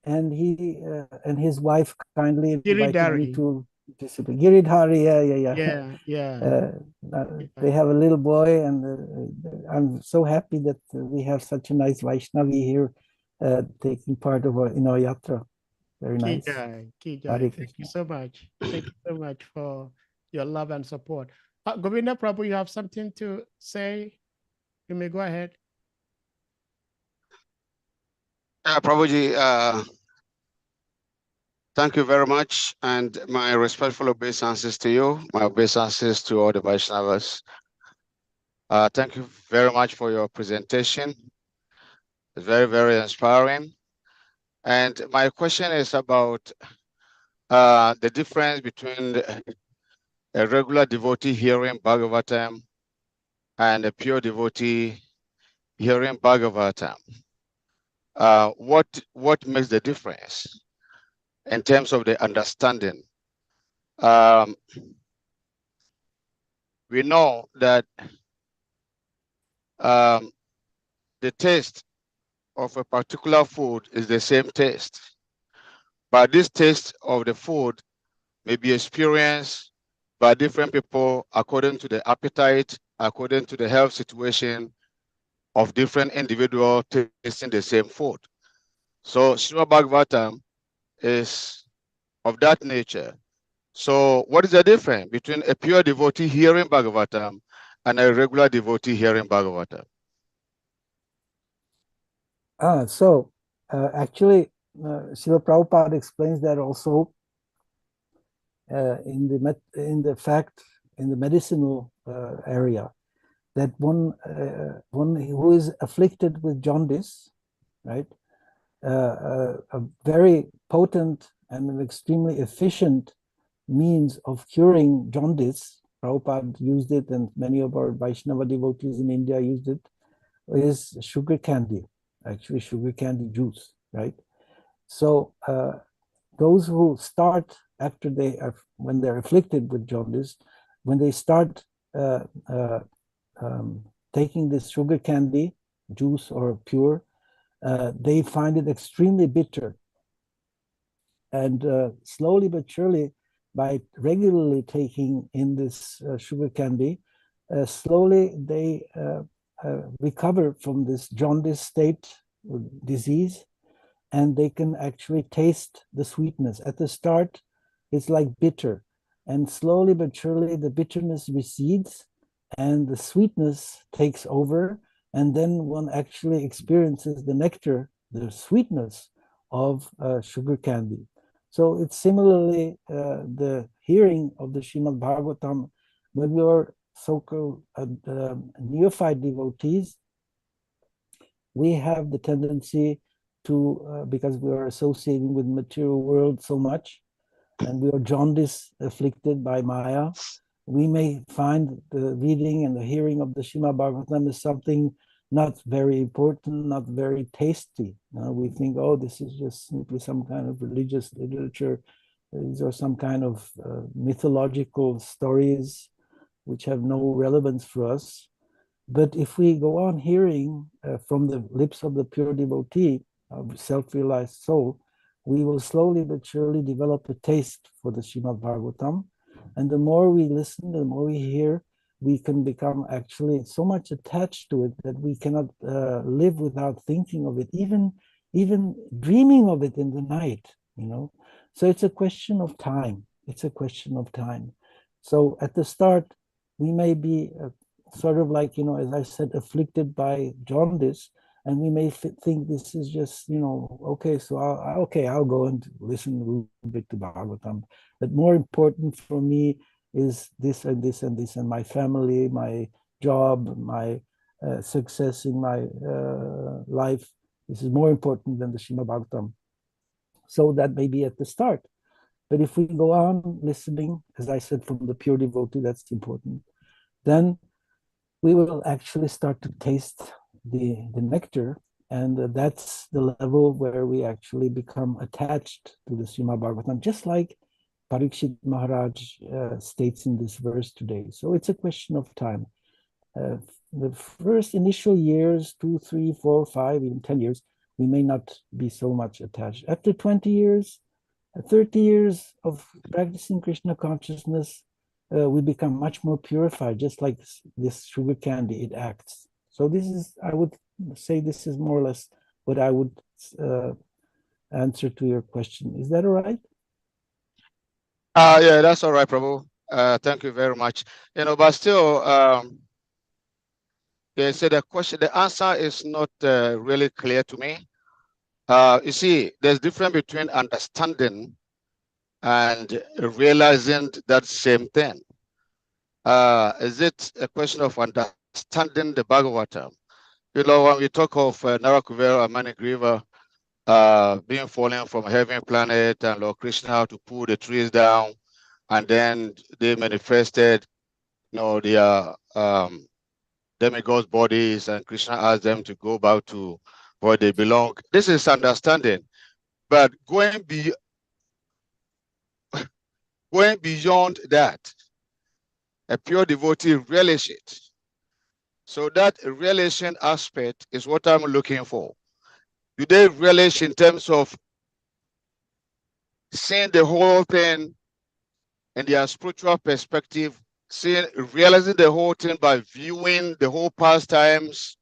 Speaker 2: and he and his wife kindly invited me to participate. Giridhari, yeah. They have a little boy, and I'm so happy that we have such a nice Vaishnavi here taking part of our yatra. Very nice.
Speaker 1: Thank you so much. Thank you so much for your love and support. Govinda Prabhu, you have something to say? You may go ahead.
Speaker 3: Prabhuji, thank you very much. And my respectful obeisances to you, my obeisances to all the Vaishnavas. Thank you very much for your presentation. It's very, very inspiring. And my question is about the difference between a regular devotee hearing Bhagavatam and a pure devotee hearing Bhagavatam. What makes the difference in terms of the understanding? We know that the taste of a particular food is the same taste, but this taste of the food may be experienced by different people according to the appetite, according to the health situation of different individuals tasting the same food. So Srimad Bhagavatam is of that nature. So what is the difference between a pure devotee hearing Bhagavatam and a regular devotee hearing Bhagavatam?
Speaker 2: Actually, Srila Prabhupada explains that also in the medicinal area, that one who is afflicted with jaundice, right, a very potent and an extremely efficient means of curing jaundice, Prabhupada used it, and many of our Vaishnava devotees in India used it, is sugar candy, actually sugar candy juice, right? So those who start after when they're afflicted with jaundice, when they start taking this sugar candy juice or pure, they find it extremely bitter. And slowly but surely, by regularly taking in this sugar candy, slowly they recover from this jaundice state disease, and they can actually taste the sweetness. At the start, it's like bitter, and slowly but surely the bitterness recedes and the sweetness takes over, and then one actually experiences the nectar, the sweetness of sugar candy. So it's similarly the hearing of the Srimad Bhagavatam. When we are so-called neophyte devotees, we have the tendency to, because we are associating with material world so much, and we are jaundice afflicted by Maya, we may find the reading and the hearing of the Srimad Bhagavatam is something not very important, not very tasty. We think, oh, this is just simply some kind of religious literature. These are some kind of mythological stories. which have no relevance for us. But if we go on hearing from the lips of the pure devotee, of self-realized soul, we will slowly but surely develop a taste for the Srimad Bhagavatam. And the more we listen, the more we hear, we can become actually so much attached to it that we cannot live without thinking of it, even dreaming of it in the night, you know. So it's a question of time. It's a question of time. So at the start, we may be sort of like, you know, as I said, afflicted by jaundice, and we may think this is just, you know, okay, so I'll go and listen a little bit to Bhagavatam. But more important for me is this and this and this, and my family, my job, my success in my life. This is more important than the Srimad Bhagavatam. So that may be at the start. But if we go on listening, as I said, from the pure devotee, that's important, then we will actually start to taste the nectar, and that's the level where we actually become attached to the Srimad Bhagavatam, just like Parikshit Maharaj states in this verse today. So it's a question of time. The first initial years, 2, 3, 4, 5, even 10 years, we may not be so much attached. After 20 years, 30 years of practicing Krishna consciousness, we become much more purified, just like this sugar candy, it acts. So this is, I would say, this is more or less what I would answer to your question. Is that all right?
Speaker 3: Yeah, that's all right, Prabhu. Thank you very much. You know, but still, they say the answer is not really clear to me. You see, there's difference between understanding and realizing that same thing. Is it a question of understanding the Bhagavatam? You know, when we talk of Narakuvera and Manigriva being fallen from a heaven planet, and Lord Krishna to pull the trees down, and then they manifested, you know, their demigods' bodies, and Krishna asked them to go back to where they belong. This is understanding, but going beyond that, a pure devotee relish it. So that relation aspect is what I'm looking for. Do they relish in terms of seeing the whole thing in their spiritual perspective, realizing the whole thing by viewing the whole pastimes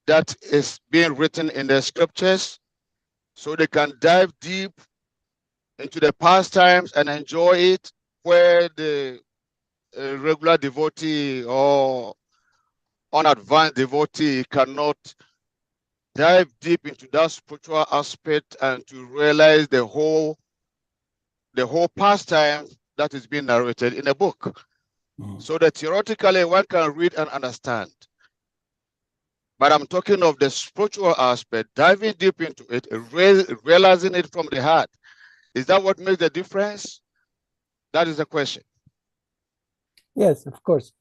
Speaker 3: that is being written in the scriptures, so they can dive deep into the pastimes and enjoy it, where the regular devotee or unadvanced devotee cannot dive deep into that spiritual aspect and to realize the whole pastime that is being narrated in a book. So that theoretically one can read and understand. But I'm talking of the spiritual aspect, diving deep into it, realizing it from the heart. Is that what makes the difference? That is the question.
Speaker 2: Yes, of course.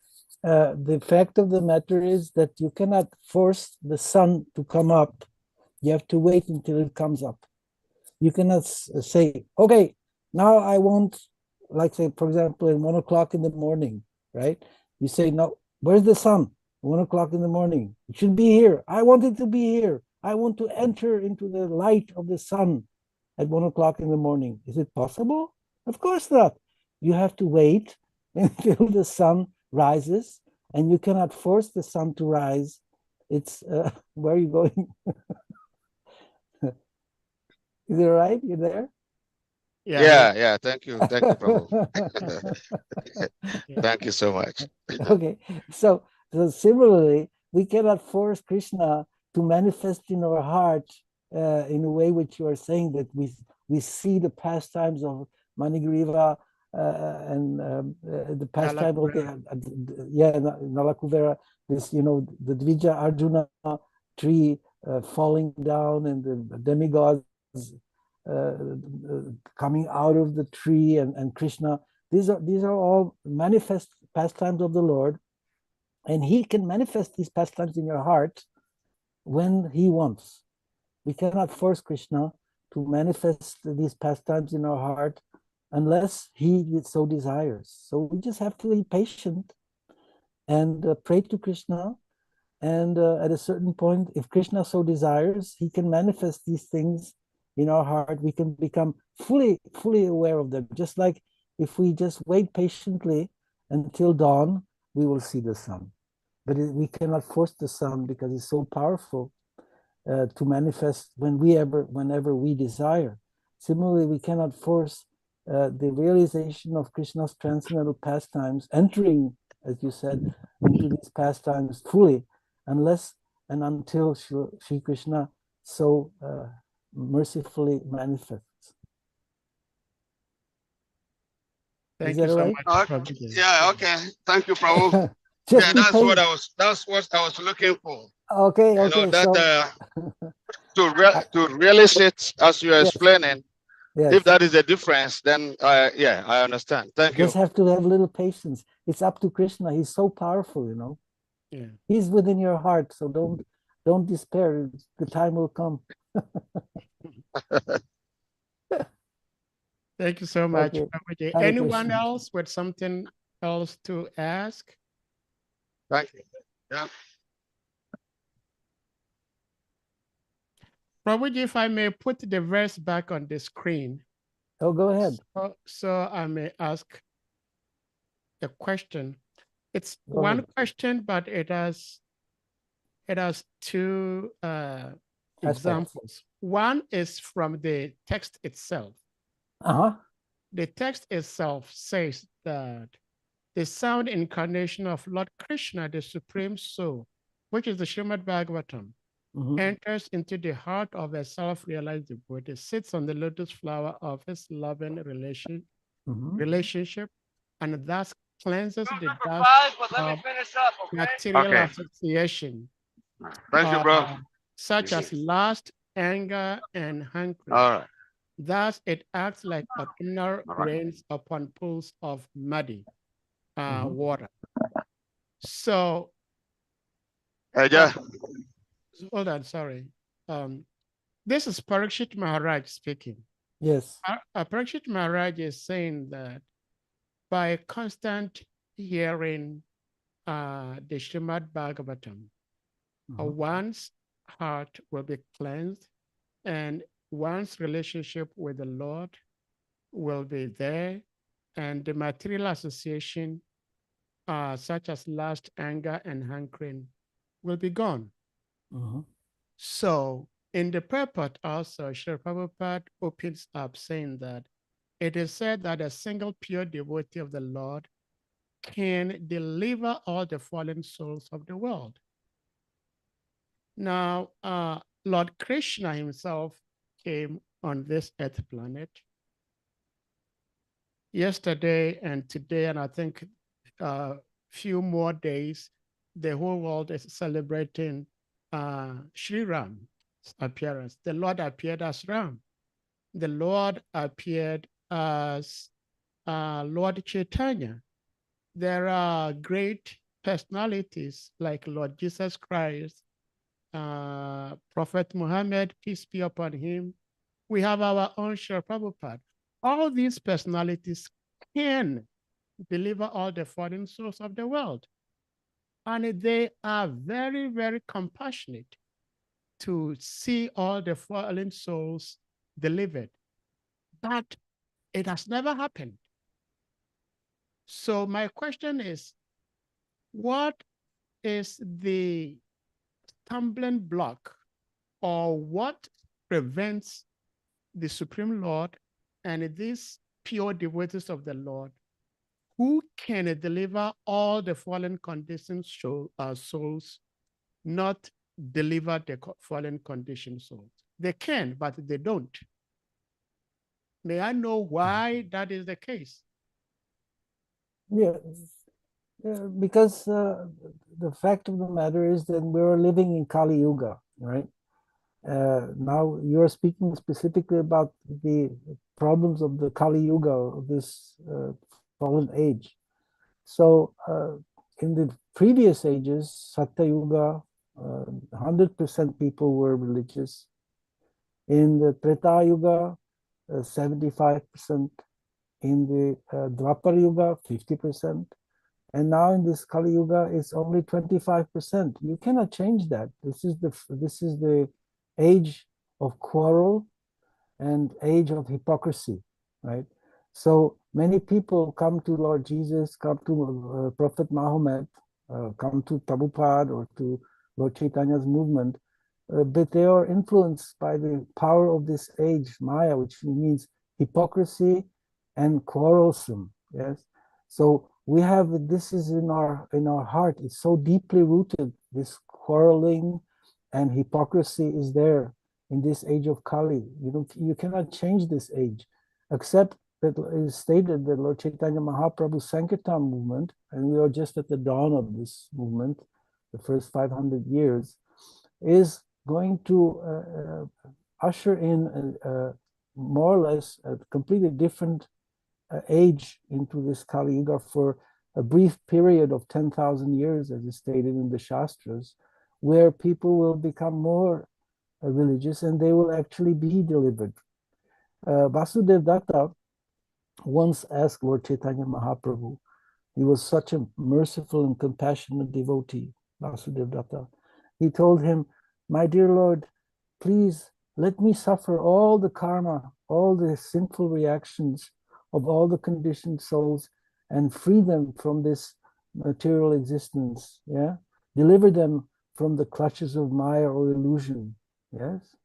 Speaker 2: The fact of the matter is that you cannot force the sun to come up. You have to wait until it comes up. You cannot say, okay, now I want, like say, for example, at 1 o'clock in the morning, right? You say, no, where's the sun? 1 o'clock in the morning. It should be here. I want it to be here. I want to enter into the light of the sun at 1 o'clock in the morning. Is it possible? Of course not. You have to wait until the sun rises, and you cannot force the sun to rise. It's where are you going? Is it right? You there?
Speaker 3: Yeah. Thank you, Prabhu. Thank you so much.
Speaker 2: Okay, so similarly, we cannot force Krishna to manifest in our heart in a way which you are saying, that we see the pastimes of Manigriva and the pastime of Nalakuvera, this, you know, the Dvija Arjuna tree falling down, and the demigods coming out of the tree, and Krishna. These are all manifest pastimes of the Lord, and He can manifest these pastimes in your heart when He wants. We cannot force Krishna to manifest these pastimes in our heart unless he so desires. So we just have to be patient and pray to Krishna. And at a certain point, if Krishna so desires, he can manifest these things in our heart. We can become fully aware of them. Just like if we just wait patiently until dawn, we will see the sun. But we cannot force the sun because it's so powerful to manifest whenever we desire. Similarly, we cannot force the realization of Krishna's transcendental pastimes, entering, as you said, into these pastimes fully, unless and until Sri Krishna so mercifully manifests.
Speaker 1: Thank
Speaker 2: Is
Speaker 1: you
Speaker 2: that
Speaker 1: so
Speaker 2: right?
Speaker 1: much, Prabhuji.
Speaker 3: Yeah, okay. Thank you, Prabhu.
Speaker 2: Just
Speaker 3: Yeah,
Speaker 2: be
Speaker 3: that's what
Speaker 2: patient.
Speaker 3: that's what I was looking for.
Speaker 2: Okay,
Speaker 3: You know,
Speaker 2: okay.
Speaker 3: that
Speaker 2: So
Speaker 3: to realize it as you are
Speaker 2: yes,
Speaker 3: explaining, if
Speaker 2: yes.
Speaker 3: that is the difference, then yeah, I understand. Thank you.
Speaker 2: Just have to have a little patience. It's up to Krishna. He's so powerful, you know.
Speaker 1: Yeah.
Speaker 2: He's within your heart, so don't despair. The time will come.
Speaker 1: Thank you so much,
Speaker 2: Okay.
Speaker 1: Prabhuji.
Speaker 2: Hare
Speaker 1: Anyone
Speaker 2: Krishna.
Speaker 1: else with something else to ask?
Speaker 3: Thank you. Yeah.
Speaker 1: Prabhuji, if I may put the verse back on the screen,
Speaker 2: Oh, go ahead.
Speaker 1: so I may ask a question. It's
Speaker 2: Go
Speaker 1: one
Speaker 2: ahead.
Speaker 1: question, but it has two
Speaker 2: Aspects.
Speaker 1: examples. One is from the text itself.
Speaker 2: Uh-huh.
Speaker 1: The text itself says that the sound incarnation of Lord Krishna, the Supreme Soul, which is the Srimad Bhagavatam, enters into the heart of a self-realized devotee, sits on the lotus flower of his loving relationship, and thus cleanses the dust of material
Speaker 3: Okay.
Speaker 1: association,
Speaker 3: Thank you, bro.
Speaker 1: such as lust, anger, and hunger.
Speaker 3: All right.
Speaker 1: Thus, it acts like autumnal rains upon pools of muddy water. So,
Speaker 3: Yeah.
Speaker 1: hold on, sorry. This is Parikshit Maharaj speaking.
Speaker 2: Yes.
Speaker 1: Parikshit Maharaj is saying that by constant hearing the Srimad Bhagavatam, one's heart will be cleansed and one's relationship with the Lord will be there, and the material association such as lust, anger, and hankering will be gone. So in the purport also, Srila Prabhupada opens up saying that it is said that a single pure devotee of the Lord can deliver all the fallen souls of the world. Now, Lord Krishna himself came on this earth planet yesterday and today, and I think few more days, the whole world is celebrating Sri Ram's appearance. The Lord appeared as Ram. The Lord appeared as Lord Chaitanya. There are great personalities like Lord Jesus Christ, Prophet Muhammad, peace be upon him. We have our own Srila Prabhupada. All these personalities can deliver all the fallen souls of the world. And they are very, very compassionate to see all the fallen souls delivered. But it has never happened. So my question is, what is the stumbling block, or what prevents the Supreme Lord and these pure devotees of the Lord who can deliver all the fallen conditioned souls, not deliver the fallen conditioned souls? They can, but they don't. May I know why that is the case?
Speaker 2: Yeah, because the fact of the matter is that we're living in Kali Yuga, right? Now you're speaking specifically about the problems of the Kali Yuga, of this fallen age. So in the previous ages, Satya Yuga, 100% people were religious. In the Treta Yuga, 75%. In the Dwapara Yuga, 50%. And now in this Kali Yuga, it's only 25%. You cannot change that. This is the age of quarrel and age of hypocrisy, right? So many people come to Lord Jesus, come to Prophet Muhammad, come to Prabhupada or to Lord Chaitanya's movement, but they are influenced by the power of this age, Maya, which means hypocrisy and quarrelsome. Yes, so we have this is in our heart. It's so deeply rooted. This quarreling and hypocrisy is there in this age of Kali. You cannot change this age, except that it is stated that Lord Chaitanya Mahaprabhu's Sankirtan movement, and we are just at the dawn of this movement, the first 500 years, is going to usher in more or less a completely different age into this Kali Yuga for a brief period of 10,000 years, as is stated in the Shastras, where people will become more religious and they will actually be delivered. Vasudev Datta once asked Lord Chaitanya Mahaprabhu, he was such a merciful and compassionate devotee, Vasudev Datta. He told him, my dear Lord, please let me suffer all the karma, all the sinful reactions of all the conditioned souls and free them from this material existence, yeah? Deliver them from the clutches of Maya or illusion, yes?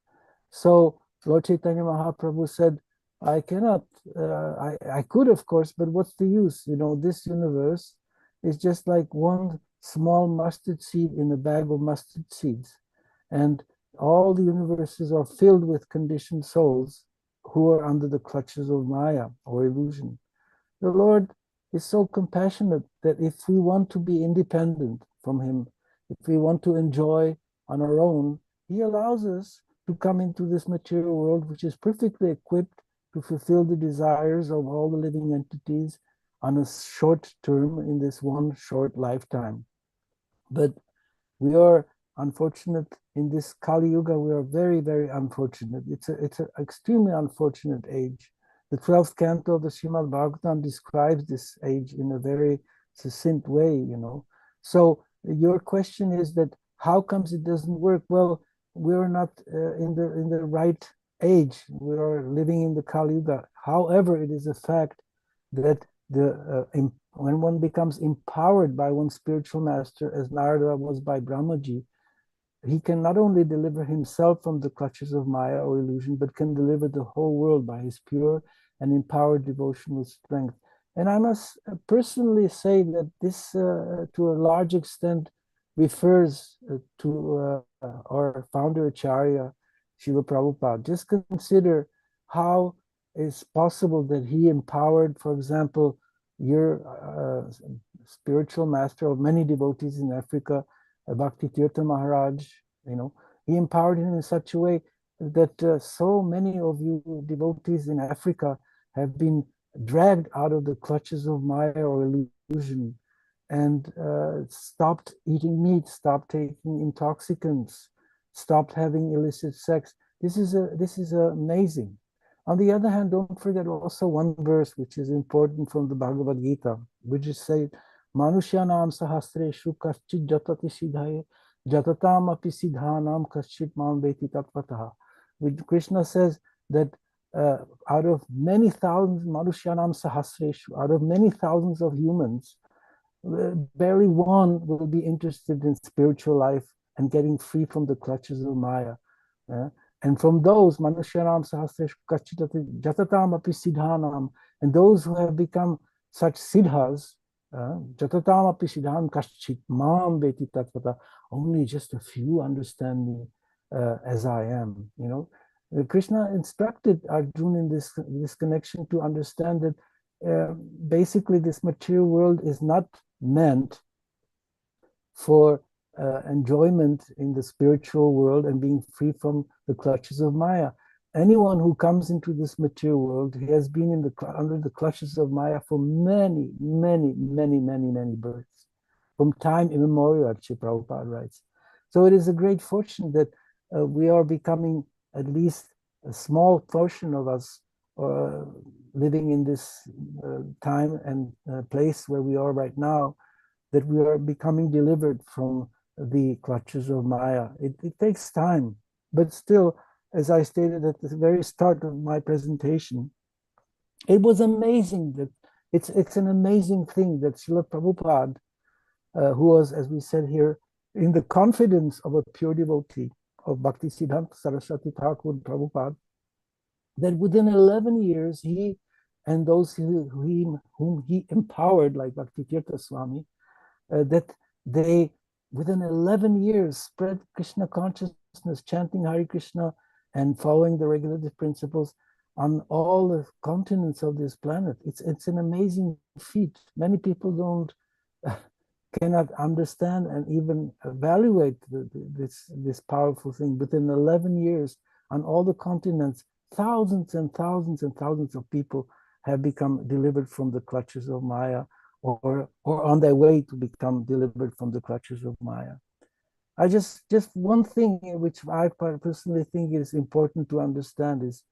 Speaker 2: So Lord Chaitanya Mahaprabhu said, I cannot, I could of course, but what's the use? This universe is just like one small mustard seed in a bag of mustard seeds. And all the universes are filled with conditioned souls who are under the clutches of Maya or illusion. The Lord is so compassionate that if we want to be independent from Him, if we want to enjoy on our own, He allows us to come into this material world, which is perfectly equipped to fulfill the desires of all the living entities on a short term in this one short lifetime. But we are unfortunate in this Kali Yuga. We are very, very unfortunate. It's an extremely unfortunate age. The 12th canto of the Srimad Bhagavatam describes this age in a very succinct way, So your question is that how comes it doesn't work? Well, we're not in the right age. We are living in the Kali Yuga. However, it is a fact that when one becomes empowered by one's spiritual master, as Narada was by Brahmaji, he can not only deliver himself from the clutches of Maya or illusion, but can deliver the whole world by his pure and empowered devotional strength. And I must personally say that this, to a large extent, refers to our founder Acharya, Srila Prabhupada. Just consider how it's possible that he empowered, for example, your spiritual master of many devotees in Africa, Bhakti Tirtha Maharaj. He empowered him in such a way that so many of you devotees in Africa have been dragged out of the clutches of Maya or illusion and stopped eating meat, stopped taking intoxicants, stopped having illicit sex. This is amazing. On the other hand, don't forget also one verse which is important from the Bhagavad Gita, which is said, Manushyanam sahasreshu kaschit jatati siddhaye jatatam api siddhanam kaschit mam veti tattvataha. Which Krishna says that out of many thousands, Manushyanam sahasreshu, out of many thousands of humans, barely one will be interested in spiritual life and getting free from the clutches of Maya. And from those, Manushyanam sahasreshu kaschit jatatam api siddhanam, and those who have become such siddhas, jatatam api siddhanam kaschit mam veti tattvata, only just a few understand me as I am. Krishna instructed Arjuna in this connection to understand that basically this material world is not meant for enjoyment in the spiritual world and being free from the clutches of Maya. Anyone who comes into this material world, he has been under the clutches of Maya for many, many, many, many, many births, from time immemorial, Srila Prabhupada writes. So it is a great fortune that we are becoming, at least a small portion of us, living in this time and place where we are right now, that we are becoming delivered from the clutches of Maya. It takes time, but still, as I stated at the very start of my presentation, it was amazing that it's an amazing thing that Srila Prabhupada, who was, as we said here, in the confidence of a pure devotee of Bhakti Siddhanta Saraswati Thakur Prabhupada, that within 11 years, he and those whom he empowered, like Bhakti Tirtha Swami, that they, within 11 years, spread Krishna consciousness, chanting Hare Krishna and following the regulative principles on all the continents of this planet. It's an amazing feat. Many people cannot understand and even evaluate this powerful thing. Within 11 years, on all the continents, thousands and thousands and thousands of people have become delivered from the clutches of Maya, or on their way to become delivered from the clutches of Maya. I just one thing which I personally think is important to understand is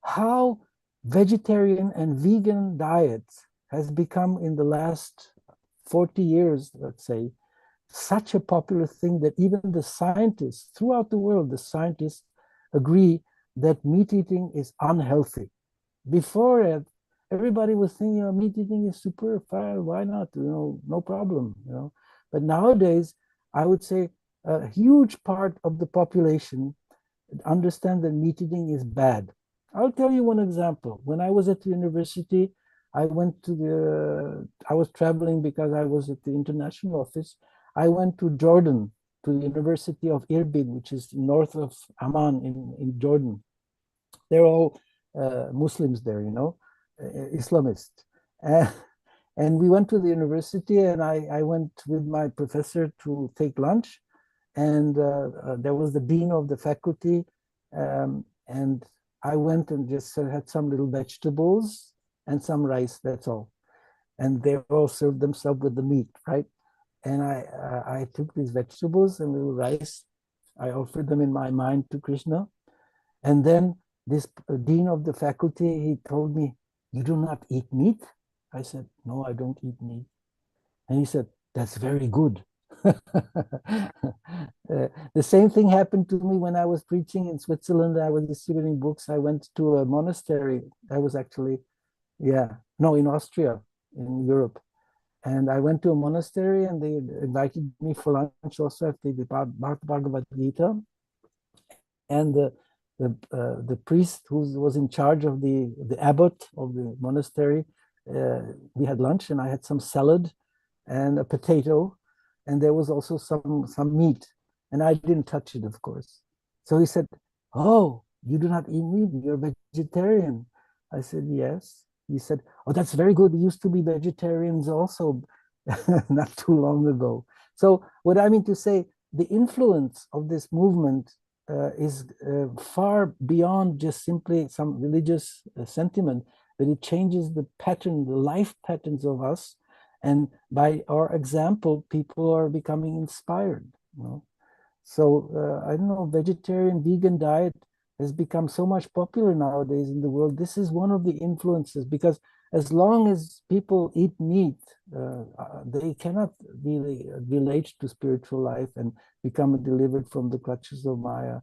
Speaker 2: how vegetarian and vegan diets has become in the last 40 years, let's say, such a popular thing that even the scientists throughout the world, the scientists agree that meat eating is unhealthy. Before it, everybody was thinking, meat eating is super fine, why not? No problem, But nowadays, I would say a huge part of the population understand that meat eating is bad. I'll tell you one example. When I was at the university, I was traveling because I was at the international office. I went to Jordan, to the University of Irbil, which is north of Amman in Jordan. They're all Muslims there, Islamists. And we went to the university, and I went with my professor to take lunch. And there was the dean of the faculty, and I went and just had some little vegetables and some rice, that's all. And they all served themselves with the meat, right? And I took these vegetables and little rice, I offered them in my mind to Krishna. And then this dean of the faculty, he told me, "You do not eat meat?" I said, "No, I don't eat meat." And he said, "That's very good." The same thing happened to me when I was preaching in Switzerland. I was distributing books. I went to a monastery. I was actually, in Austria, in Europe. And I went to a monastery, and they invited me for lunch also after the Bhagavad Gita. And the priest who was in charge of the abbot of the monastery, we had lunch, and I had some salad and a potato, and there was also some meat, and I didn't touch it, of course. So he said, "Oh, you do not eat meat, you're vegetarian." I said, "Yes." He said, "Oh, that's very good. We used to be vegetarians also not too long ago." So what I mean to say, the influence of this movement is far beyond just simply some religious sentiment, but it changes the pattern, the life patterns of us. And by our example, people are becoming inspired. So I don't know, vegetarian, vegan diet has become so much popular nowadays in the world. This is one of the influences, because as long as people eat meat, they cannot really relate to spiritual life and become delivered from the clutches of Maya.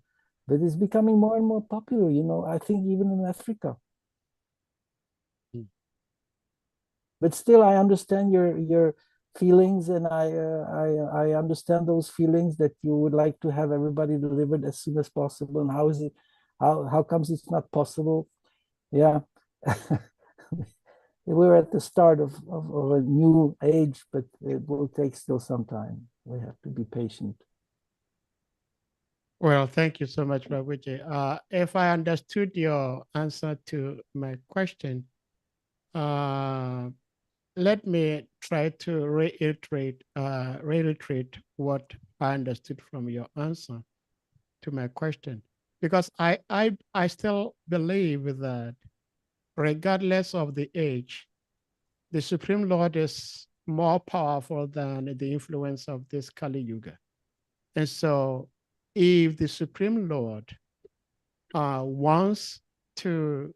Speaker 2: But it's becoming more and more popular, I think even in Africa. But still, I understand your feelings, and I understand those feelings that you would like to have everybody delivered as soon as possible. And how comes it's not possible? Yeah. We're at the start of a new age, but it will take still some time. We have to be patient.
Speaker 1: Well, thank you so much, Prabhuji. If I understood your answer to my question, let me try to reiterate what I understood from your answer to my question, because I still believe that regardless of the age, the Supreme Lord is more powerful than the influence of this Kali Yuga. And so if the Supreme Lord wants to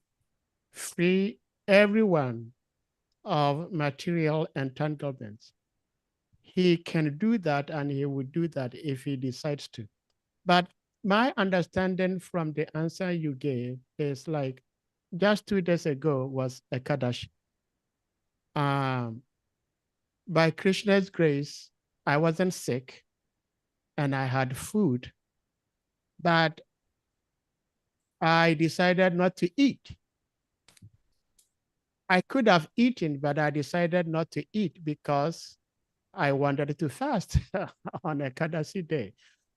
Speaker 1: free every one of material entanglements. He can do that, and he will do that if he decides to. But my understanding from the answer you gave is like just 2 days ago was Ekadashi. By Krishna's grace, I wasn't sick and I had food, but I decided not to eat. I could have eaten, but I decided not to eat because I wanted to fast on Ekadashi day.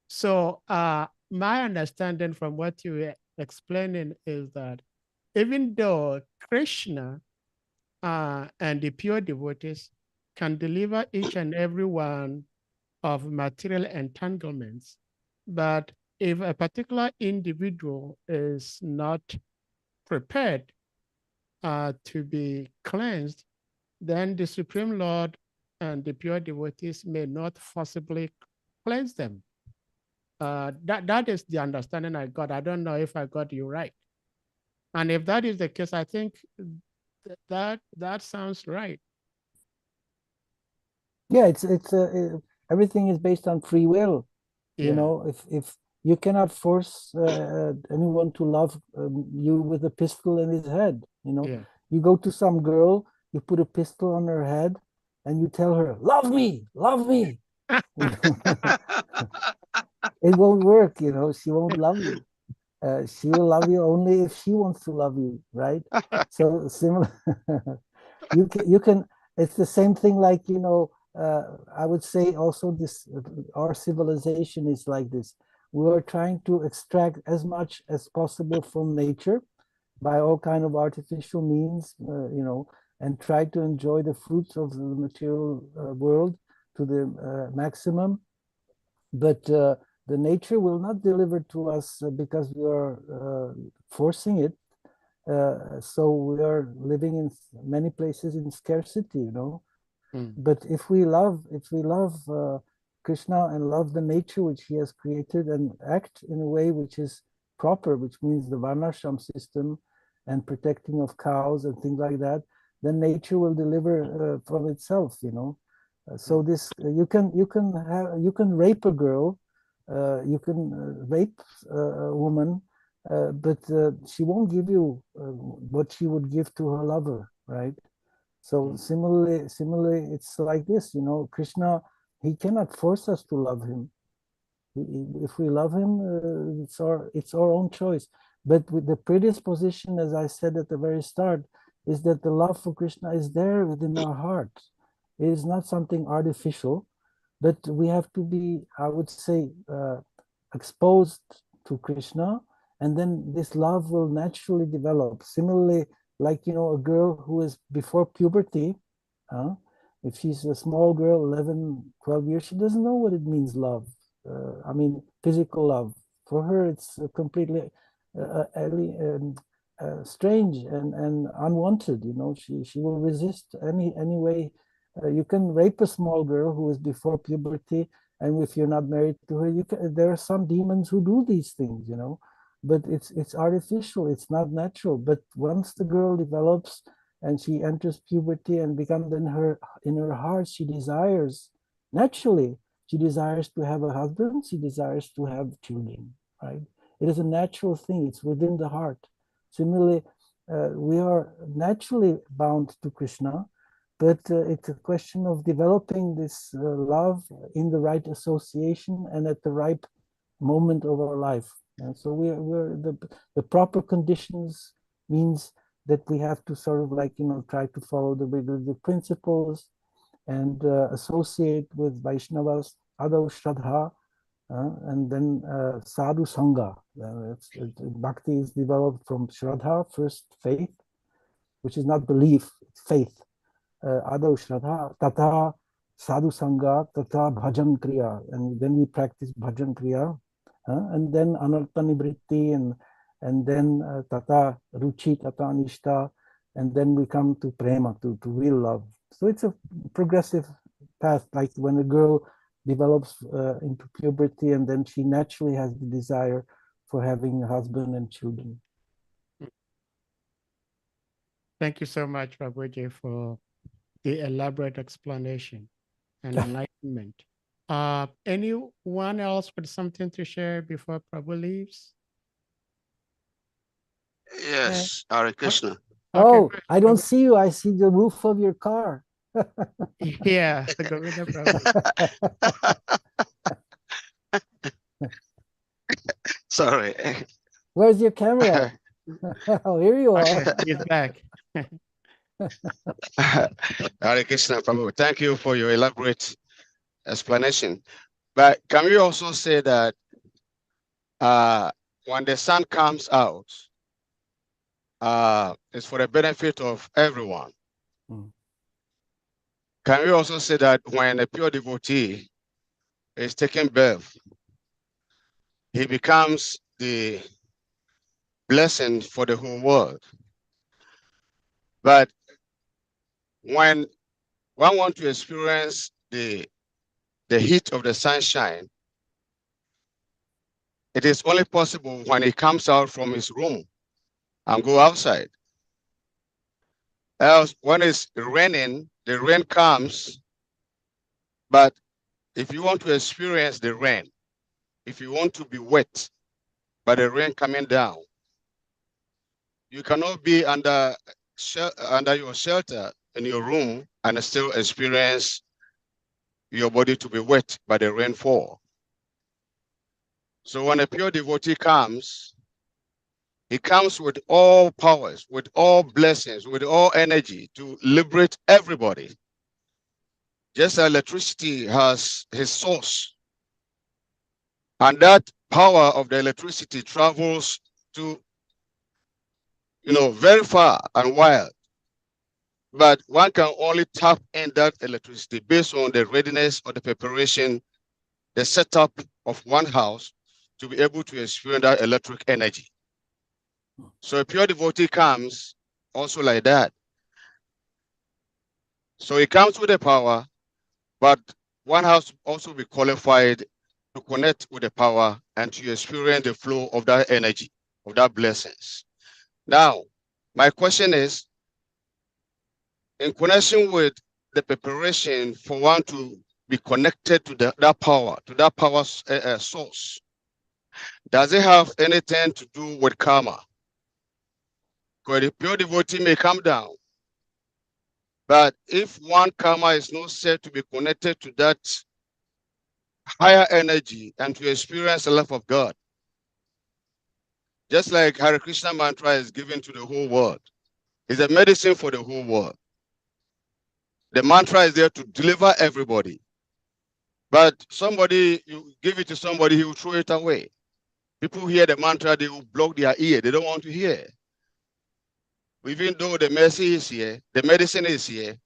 Speaker 1: So my understanding from what you were explaining is that even though Krishna and the pure devotees can deliver each and every one of material entanglements, but if a particular individual is not prepared to be cleansed, then the Supreme Lord and the pure devotees may not forcibly cleanse them. That is the understanding I got. I don't know if I got you right. And if that is the case, I think that sounds right.
Speaker 2: Yeah, everything is based on free will.
Speaker 1: Yeah.
Speaker 2: You know, if you cannot force anyone to love you with a pistol in his head, you know,
Speaker 1: Yeah.
Speaker 2: you go to some girl, you put a pistol on her head, and you tell her, "Love me, love me." You know? It won't work. You know, she won't love you. She will love you only if she wants to love you, right? So similar, you can. It's the same thing. Like, you know, I would say also this. Our civilization is like this. We are trying to extract as much as possible from nature by all kind of artificial means, you know, and try to enjoy the fruits of the material world to the maximum. But the nature will not deliver to us because we are forcing it. So we are living in many places in scarcity, you know. But if we love Krishna and love the nature which he has created and act in a way which is proper, which means the varnashram system and protecting of cows and things like that, then nature will deliver from itself, you know. So this you can rape a girl, you can rape a woman, but she won't give you what she would give to her lover, right? So similarly, it's like this, you know. Krishna, he cannot force us to love him. If we love him, it's our own choice. But with the predisposition, as I said at the very start, is that the love for Krishna is there within our heart. It is not something artificial, but we have to be, I would say, exposed to Krishna, and then this love will naturally develop. Similarly, like, you know, a girl who is before puberty, if she's a small girl, 11, 12 years, she doesn't know what it means, love. I mean, physical love. For her, it's completely strange and unwanted, you know. She will resist any way. You can rape a small girl who is before puberty, and if you're not married to her, there are some demons who do these things, you know. But it's artificial, it's not natural. But once the girl develops and she enters puberty and becomes in her heart, she desires, naturally, she desires to have a husband, she desires to have children, right? It is a natural thing, it's within the heart. Similarly, we are naturally bound to Krishna, but it's a question of developing this love in the right association and at the right moment of our life. And so we're the proper conditions means that we have to sort of, like, you know, try to follow the principles and associate with Vaishnavas, Adau Shraddha, and then Sadhu Sangha. Bhakti is developed from Shraddha, first faith, which is not belief, it's faith. Adau Shraddha, Tata Sadhu Sangha, Tata Bhajan Kriya. And then we practice Bhajan Kriya. And then Anartha Nibritti, and then Tata Ruchi, Tata Anishta, and then we come to Prema, to real love. So it's a progressive path, like when a girl develops into puberty, and then she naturally has the desire for having a husband and children.
Speaker 1: Thank you so much, Prabhuji, for the elaborate explanation and enlightenment. Anyone else with something to share before Prabhu leaves?
Speaker 6: Yes, Hare Krishna.
Speaker 2: Oh,
Speaker 1: great.
Speaker 2: I don't
Speaker 1: Prabhu-
Speaker 2: see you. I see the roof of your car.
Speaker 1: Yeah, Govinda Prabhu.
Speaker 6: Sorry.
Speaker 2: Where's your camera? Oh, here you are.
Speaker 1: Okay, he's back.
Speaker 6: Hare Krishna, Prabhu. Thank you for your elaborate explanation. But can we also say that when the sun comes out, it's for the benefit of everyone?
Speaker 2: Mm.
Speaker 6: Can we also say that when a pure devotee is taking birth, he becomes the blessing for the whole world? But when one wants to experience the heat of the sunshine, it is only possible when he comes out from his room and go outside. Else, when it's raining, the rain comes, but if you want to experience the rain, if you want to be wet by the rain coming down, you cannot be under your shelter in your room and still experience your body to be wet by the rainfall. So when a pure devotee comes, he comes with all powers, with all blessings, with all energy to liberate everybody. Just as electricity has his source, and that power of the electricity travels to, very far and wide. But one can only tap in that electricity based on the readiness or the preparation, the setup of one house to be able to experience that electric energy. So a pure devotee comes also like that. So it comes with the power, but one has to also be qualified to connect with the power and to experience the flow of that energy, of that blessings. Now, my question is, in connection with the preparation for one to be connected to that power source, does it have anything to do with karma? Because the pure devotee may come down, but if one karma is not said to be connected to that higher energy and to experience the love of God, just like Hare Krishna mantra is given to the whole world, it's a medicine for the whole world. The mantra is there to deliver everybody. But somebody, you give it to somebody, he will throw it away. People hear the mantra, they will block their ear. They don't want to hear. Even though the mercy is here, the medicine is here,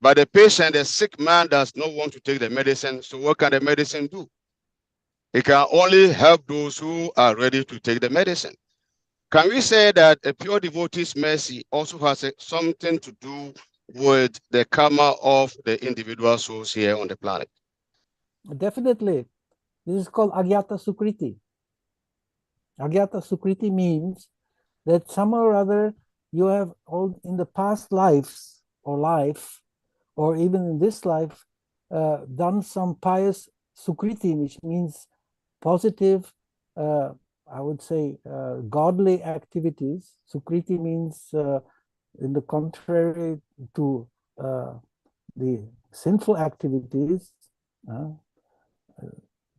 Speaker 6: but the patient, the sick man does not want to take the medicine. So what can the medicine do? It can only help those who are ready to take the medicine. Can we say that a pure devotee's mercy also has something to do with the karma of the individual souls here on the planet?
Speaker 2: Definitely. This is called Agyata Sukriti. Agyata Sukriti means that somehow or other you have all in the past lives or life, or even in this life, done some pious Sukriti, which means positive, I would say, godly activities. Sukriti means, in the contrary to the sinful activities.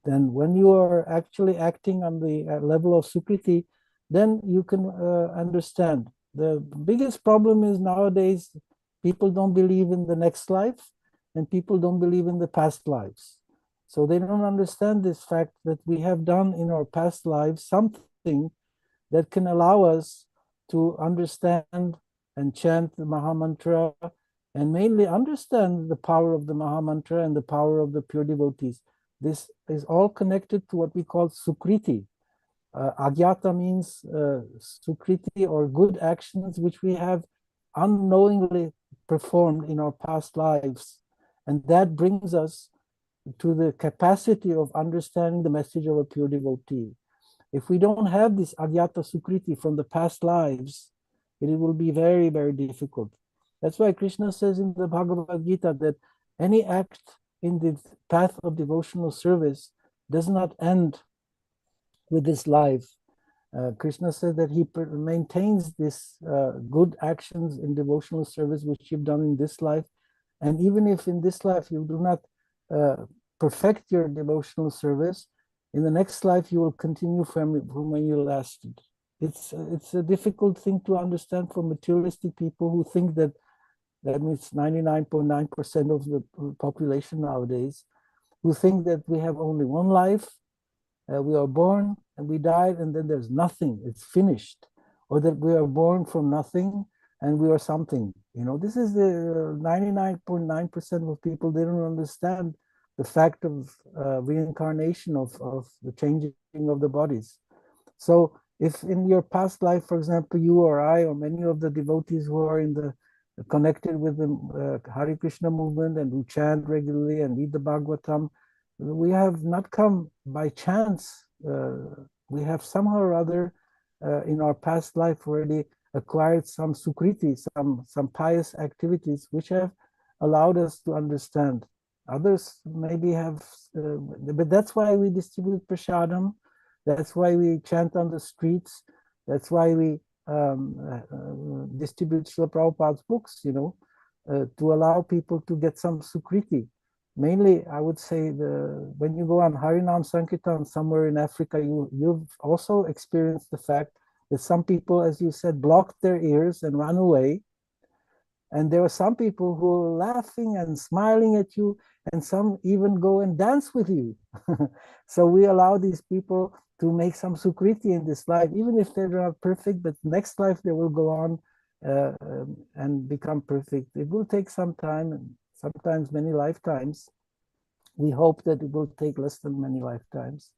Speaker 2: Then when you are actually acting on the level of Sukriti, then you can understand. The biggest problem is nowadays people don't believe in the next life and people don't believe in the past lives. So they don't understand this fact that we have done in our past lives something that can allow us to understand and chant the Mahamantra and mainly understand the power of the Mahamantra and the power of the pure devotees. This is all connected to what we call Sukriti. Agyata means Sukriti, or good actions which we have unknowingly performed in our past lives. And that brings us to the capacity of understanding the message of a pure devotee. If we don't have this Agyata Sukriti from the past lives, it will be very, very difficult. That's why Krishna says in the Bhagavad Gita that any act in the path of devotional service does not end with this life. Krishna said that he maintains this good actions in devotional service which you've done in this life, and even if in this life you do not perfect your devotional service, in the next life you will continue from when you lasted. It's a difficult thing to understand for materialistic people who think that means 99.9% of the population nowadays, who think that we have only one life, we are born and we die and then there's nothing, it's finished, or that we are born from nothing and we are something. You know, this is the 99.9% of people. They don't understand the fact of reincarnation, of the changing of the bodies. So if in your past life, for example, you or I or many of the devotees who are in the connected with the Hare Krishna movement and who chant regularly and read the Bhagavatam, we have not come by chance. We have somehow or other in our past life already acquired some sukriti, some pious activities which have allowed us to understand. Others maybe have, but that's why we distribute prasadam. That's why we chant on the streets. That's why we distribute Srila Prabhupada's books, you know, to allow people to get some sukriti. Mainly, I would say when you go on Harinam Sankirtan somewhere in Africa, you've also experienced the fact that some people, as you said, blocked their ears and ran away. And there were some people who were laughing and smiling at you, and some even go and dance with you. So we allow these people to make some sukriti in this life, even if they're not perfect, but next life they will go on and become perfect. It will take some time, and sometimes many lifetimes. We hope that it will take less than many lifetimes,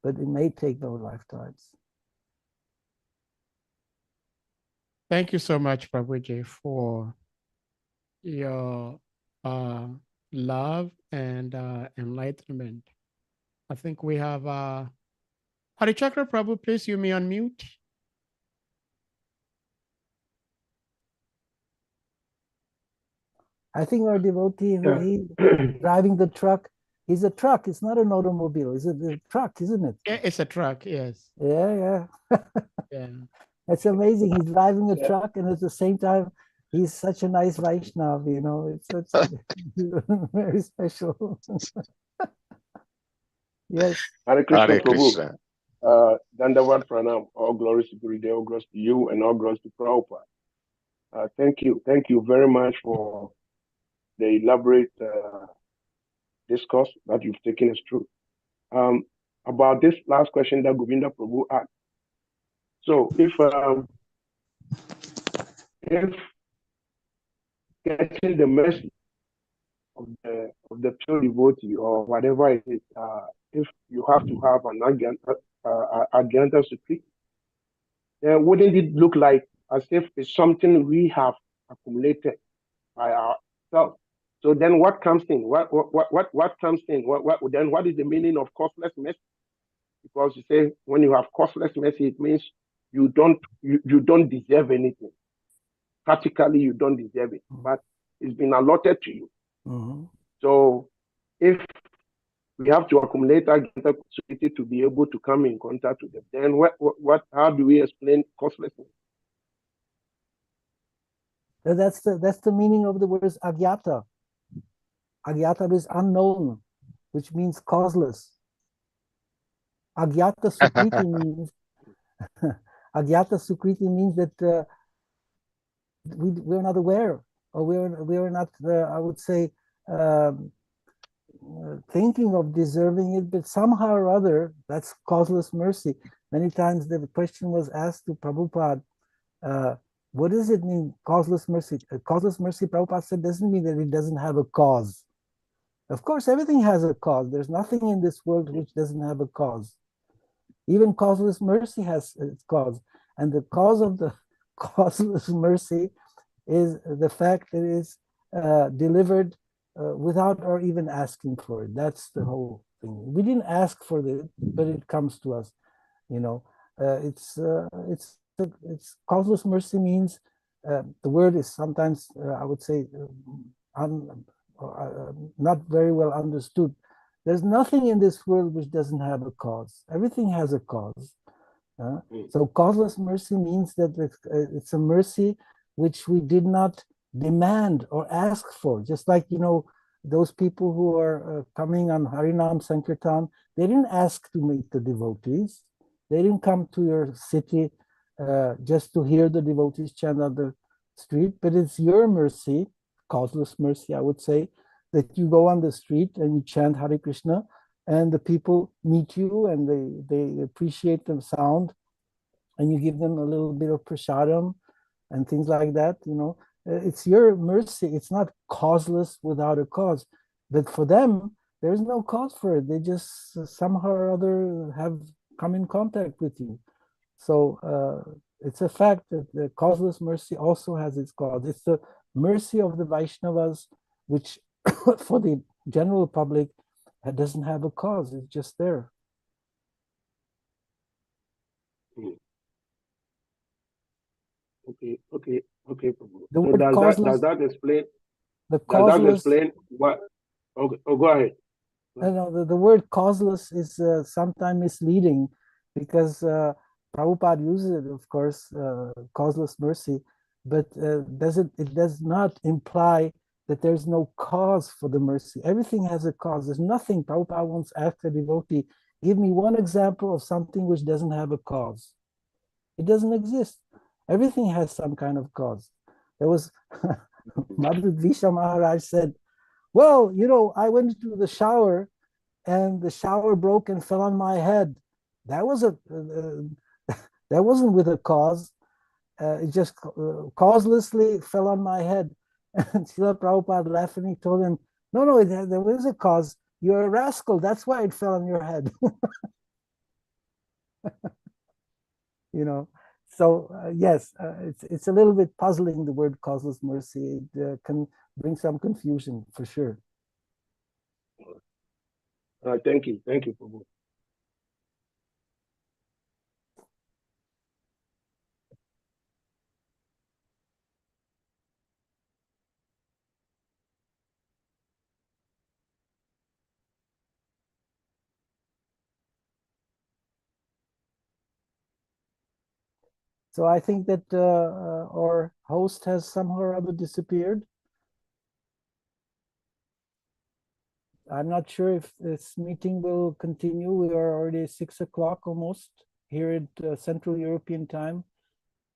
Speaker 2: but it may take those lifetimes.
Speaker 1: Thank you so much, Prabhuji, for your love and enlightenment. I think we have Harichakra Prabhu, please, you may unmute.
Speaker 2: I think our devotee, he driving the truck, is a truck. It's not an automobile. It's a truck, isn't it?
Speaker 1: Yeah, it's a truck, yes.
Speaker 2: Yeah.
Speaker 1: Yeah.
Speaker 2: That's amazing. He's driving a truck, and at the same time, he's such a nice Vaishnav, you know. It's very special. Yes.
Speaker 7: Hare Krishna,
Speaker 3: Hare
Speaker 7: Prabhu.
Speaker 3: Krishna.
Speaker 7: Dandavat Pranam. All glories to Gurudeva, all glories to you, and all glories to Prabhupada. Thank you very much for the elaborate discourse that you've taken us through. About this last question that Govinda Prabhu asked. So if getting the mercy of the pure devotee or whatever it is, if you have to have an Agyanta Sukriti, then wouldn't it look like as if it's something we have accumulated by ourselves? So then what comes in? What comes in? What is the meaning of costless mercy? Because you say when you have costless mercy, it means you don't deserve anything. Practically, you don't deserve it, but it's been allotted to you.
Speaker 2: Mm-hmm.
Speaker 7: So if we have to accumulate our security to be able to come in contact with them, then how do we explain costlessness?
Speaker 2: That's the meaning of the words agyata. Agyata is unknown, which means causeless. Agyata sukriti means Agyata sukriti means that we're not aware, or we're not, I would say, thinking of deserving it, but somehow or other, that's causeless mercy. Many times the question was asked to Prabhupada, what does it mean, causeless mercy? Causeless mercy, Prabhupada said, doesn't mean that it doesn't have a cause. Of course, everything has a cause. There's nothing in this world which doesn't have a cause. Even causeless mercy has its cause. And the cause of the causeless mercy is the fact that it is delivered without or even asking for it. That's the whole thing. We didn't ask for it, but it comes to us. You know, it's it's causeless mercy means the word is sometimes I would say not very well understood. There's nothing in this world which doesn't have a cause. Everything has a cause. So causeless mercy means that it's a mercy which we did not demand or ask for. Just like, you know, those people who are coming on Harinam Sankirtan, they didn't ask to meet the devotees. They didn't come to your city just to hear the devotees chant on the street, but it's your mercy, causeless mercy, I would say, that you go on the street and you chant Hare Krishna, and the people meet you and they appreciate the sound, and you give them a little bit of prasadam and things like that. You know, it's your mercy. It's not causeless without a cause, but for them, there's no cause for it. They just somehow or other have come in contact with you. So it's a fact that the causeless mercy also has its cause. It's the mercy of the Vaishnavas, which for the general public doesn't have a cause. It's just there.
Speaker 7: Okay. Prabhu.
Speaker 2: The
Speaker 7: So
Speaker 2: word causeless,
Speaker 7: does that explain?
Speaker 2: the
Speaker 7: Does that
Speaker 2: causeless,
Speaker 7: explain what? Okay. Oh, go ahead.
Speaker 2: no, the word causeless is sometimes misleading, because Prabhupada uses it, of course, causeless mercy, but it does not imply that there's no cause for the mercy. Everything has a cause. There's nothing. Prabhupada once asked a devotee, give me one example of something which doesn't have a cause. It doesn't exist. Everything has some kind of cause. There was Madhudvisha Maharaj said, well, you know, I went into the shower and the shower broke and fell on my head. That was that wasn't with a cause. It just causelessly fell on my head. And Srila Prabhupada laughed and he told him, no, there was a cause. You're a rascal. That's why it fell on your head. You know, so yes, it's a little bit puzzling, the word causeless mercy. It can bring some confusion for sure.
Speaker 7: Thank you, Prabhu.
Speaker 2: So I think that our host has somehow or other disappeared. I'm not sure if this meeting will continue. We are already 6 o'clock almost here at Central European time.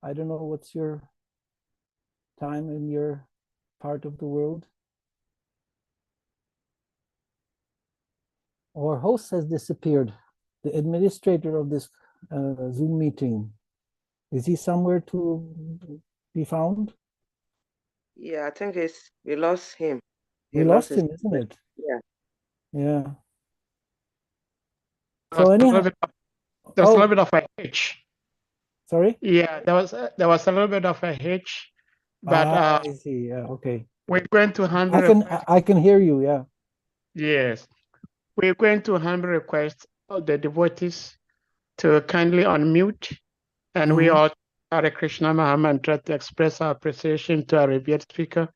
Speaker 2: I don't know what's your time in your part of the world. Our host has disappeared, the administrator of this Zoom meeting. Is he somewhere to be found?
Speaker 8: Yeah, I think we lost him.
Speaker 2: We lost him, isn't it?
Speaker 8: Yeah.
Speaker 2: Yeah.
Speaker 1: There was
Speaker 2: So
Speaker 1: a
Speaker 2: anyhow,
Speaker 1: little bit of a hitch.
Speaker 2: Sorry?
Speaker 1: Yeah, there was a little bit of a hitch, but
Speaker 2: I see. Yeah, okay.
Speaker 1: we're going to handle.
Speaker 2: I can hear you. Yeah.
Speaker 1: Yes, we're going to handle request of the devotees to kindly unmute, and we all Hare Krishna Maha Mantra to express our appreciation to our revered speaker,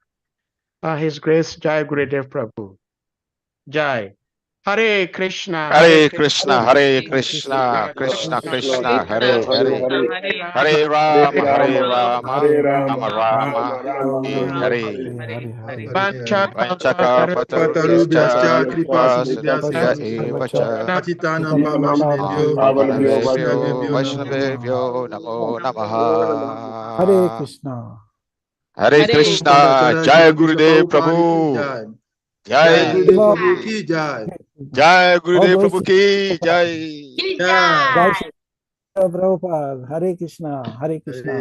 Speaker 1: His Grace Jai Gurudev Prabhu. Jai. Hare Krishna.
Speaker 6: Hare Krishna, Hare Krishna, Krishna Krishna, Hare Hare, Hare Rama, Hare Rama, Rama Rama, Hare. Vanchaka Patarubhyascha Kripa Sindhya Eva Cha Pavanebhyo Vaishnavebhyo Namo Namaha.
Speaker 2: Hare Krishna.
Speaker 6: Hare Krishna, Jai Gurudev Prabhu. Jai
Speaker 2: Prabhu
Speaker 5: ki jai.
Speaker 6: Jai Gurudev Prabhu ki Jai.
Speaker 2: Jai Prabhupada. Hare Krishna. Hare Krishna.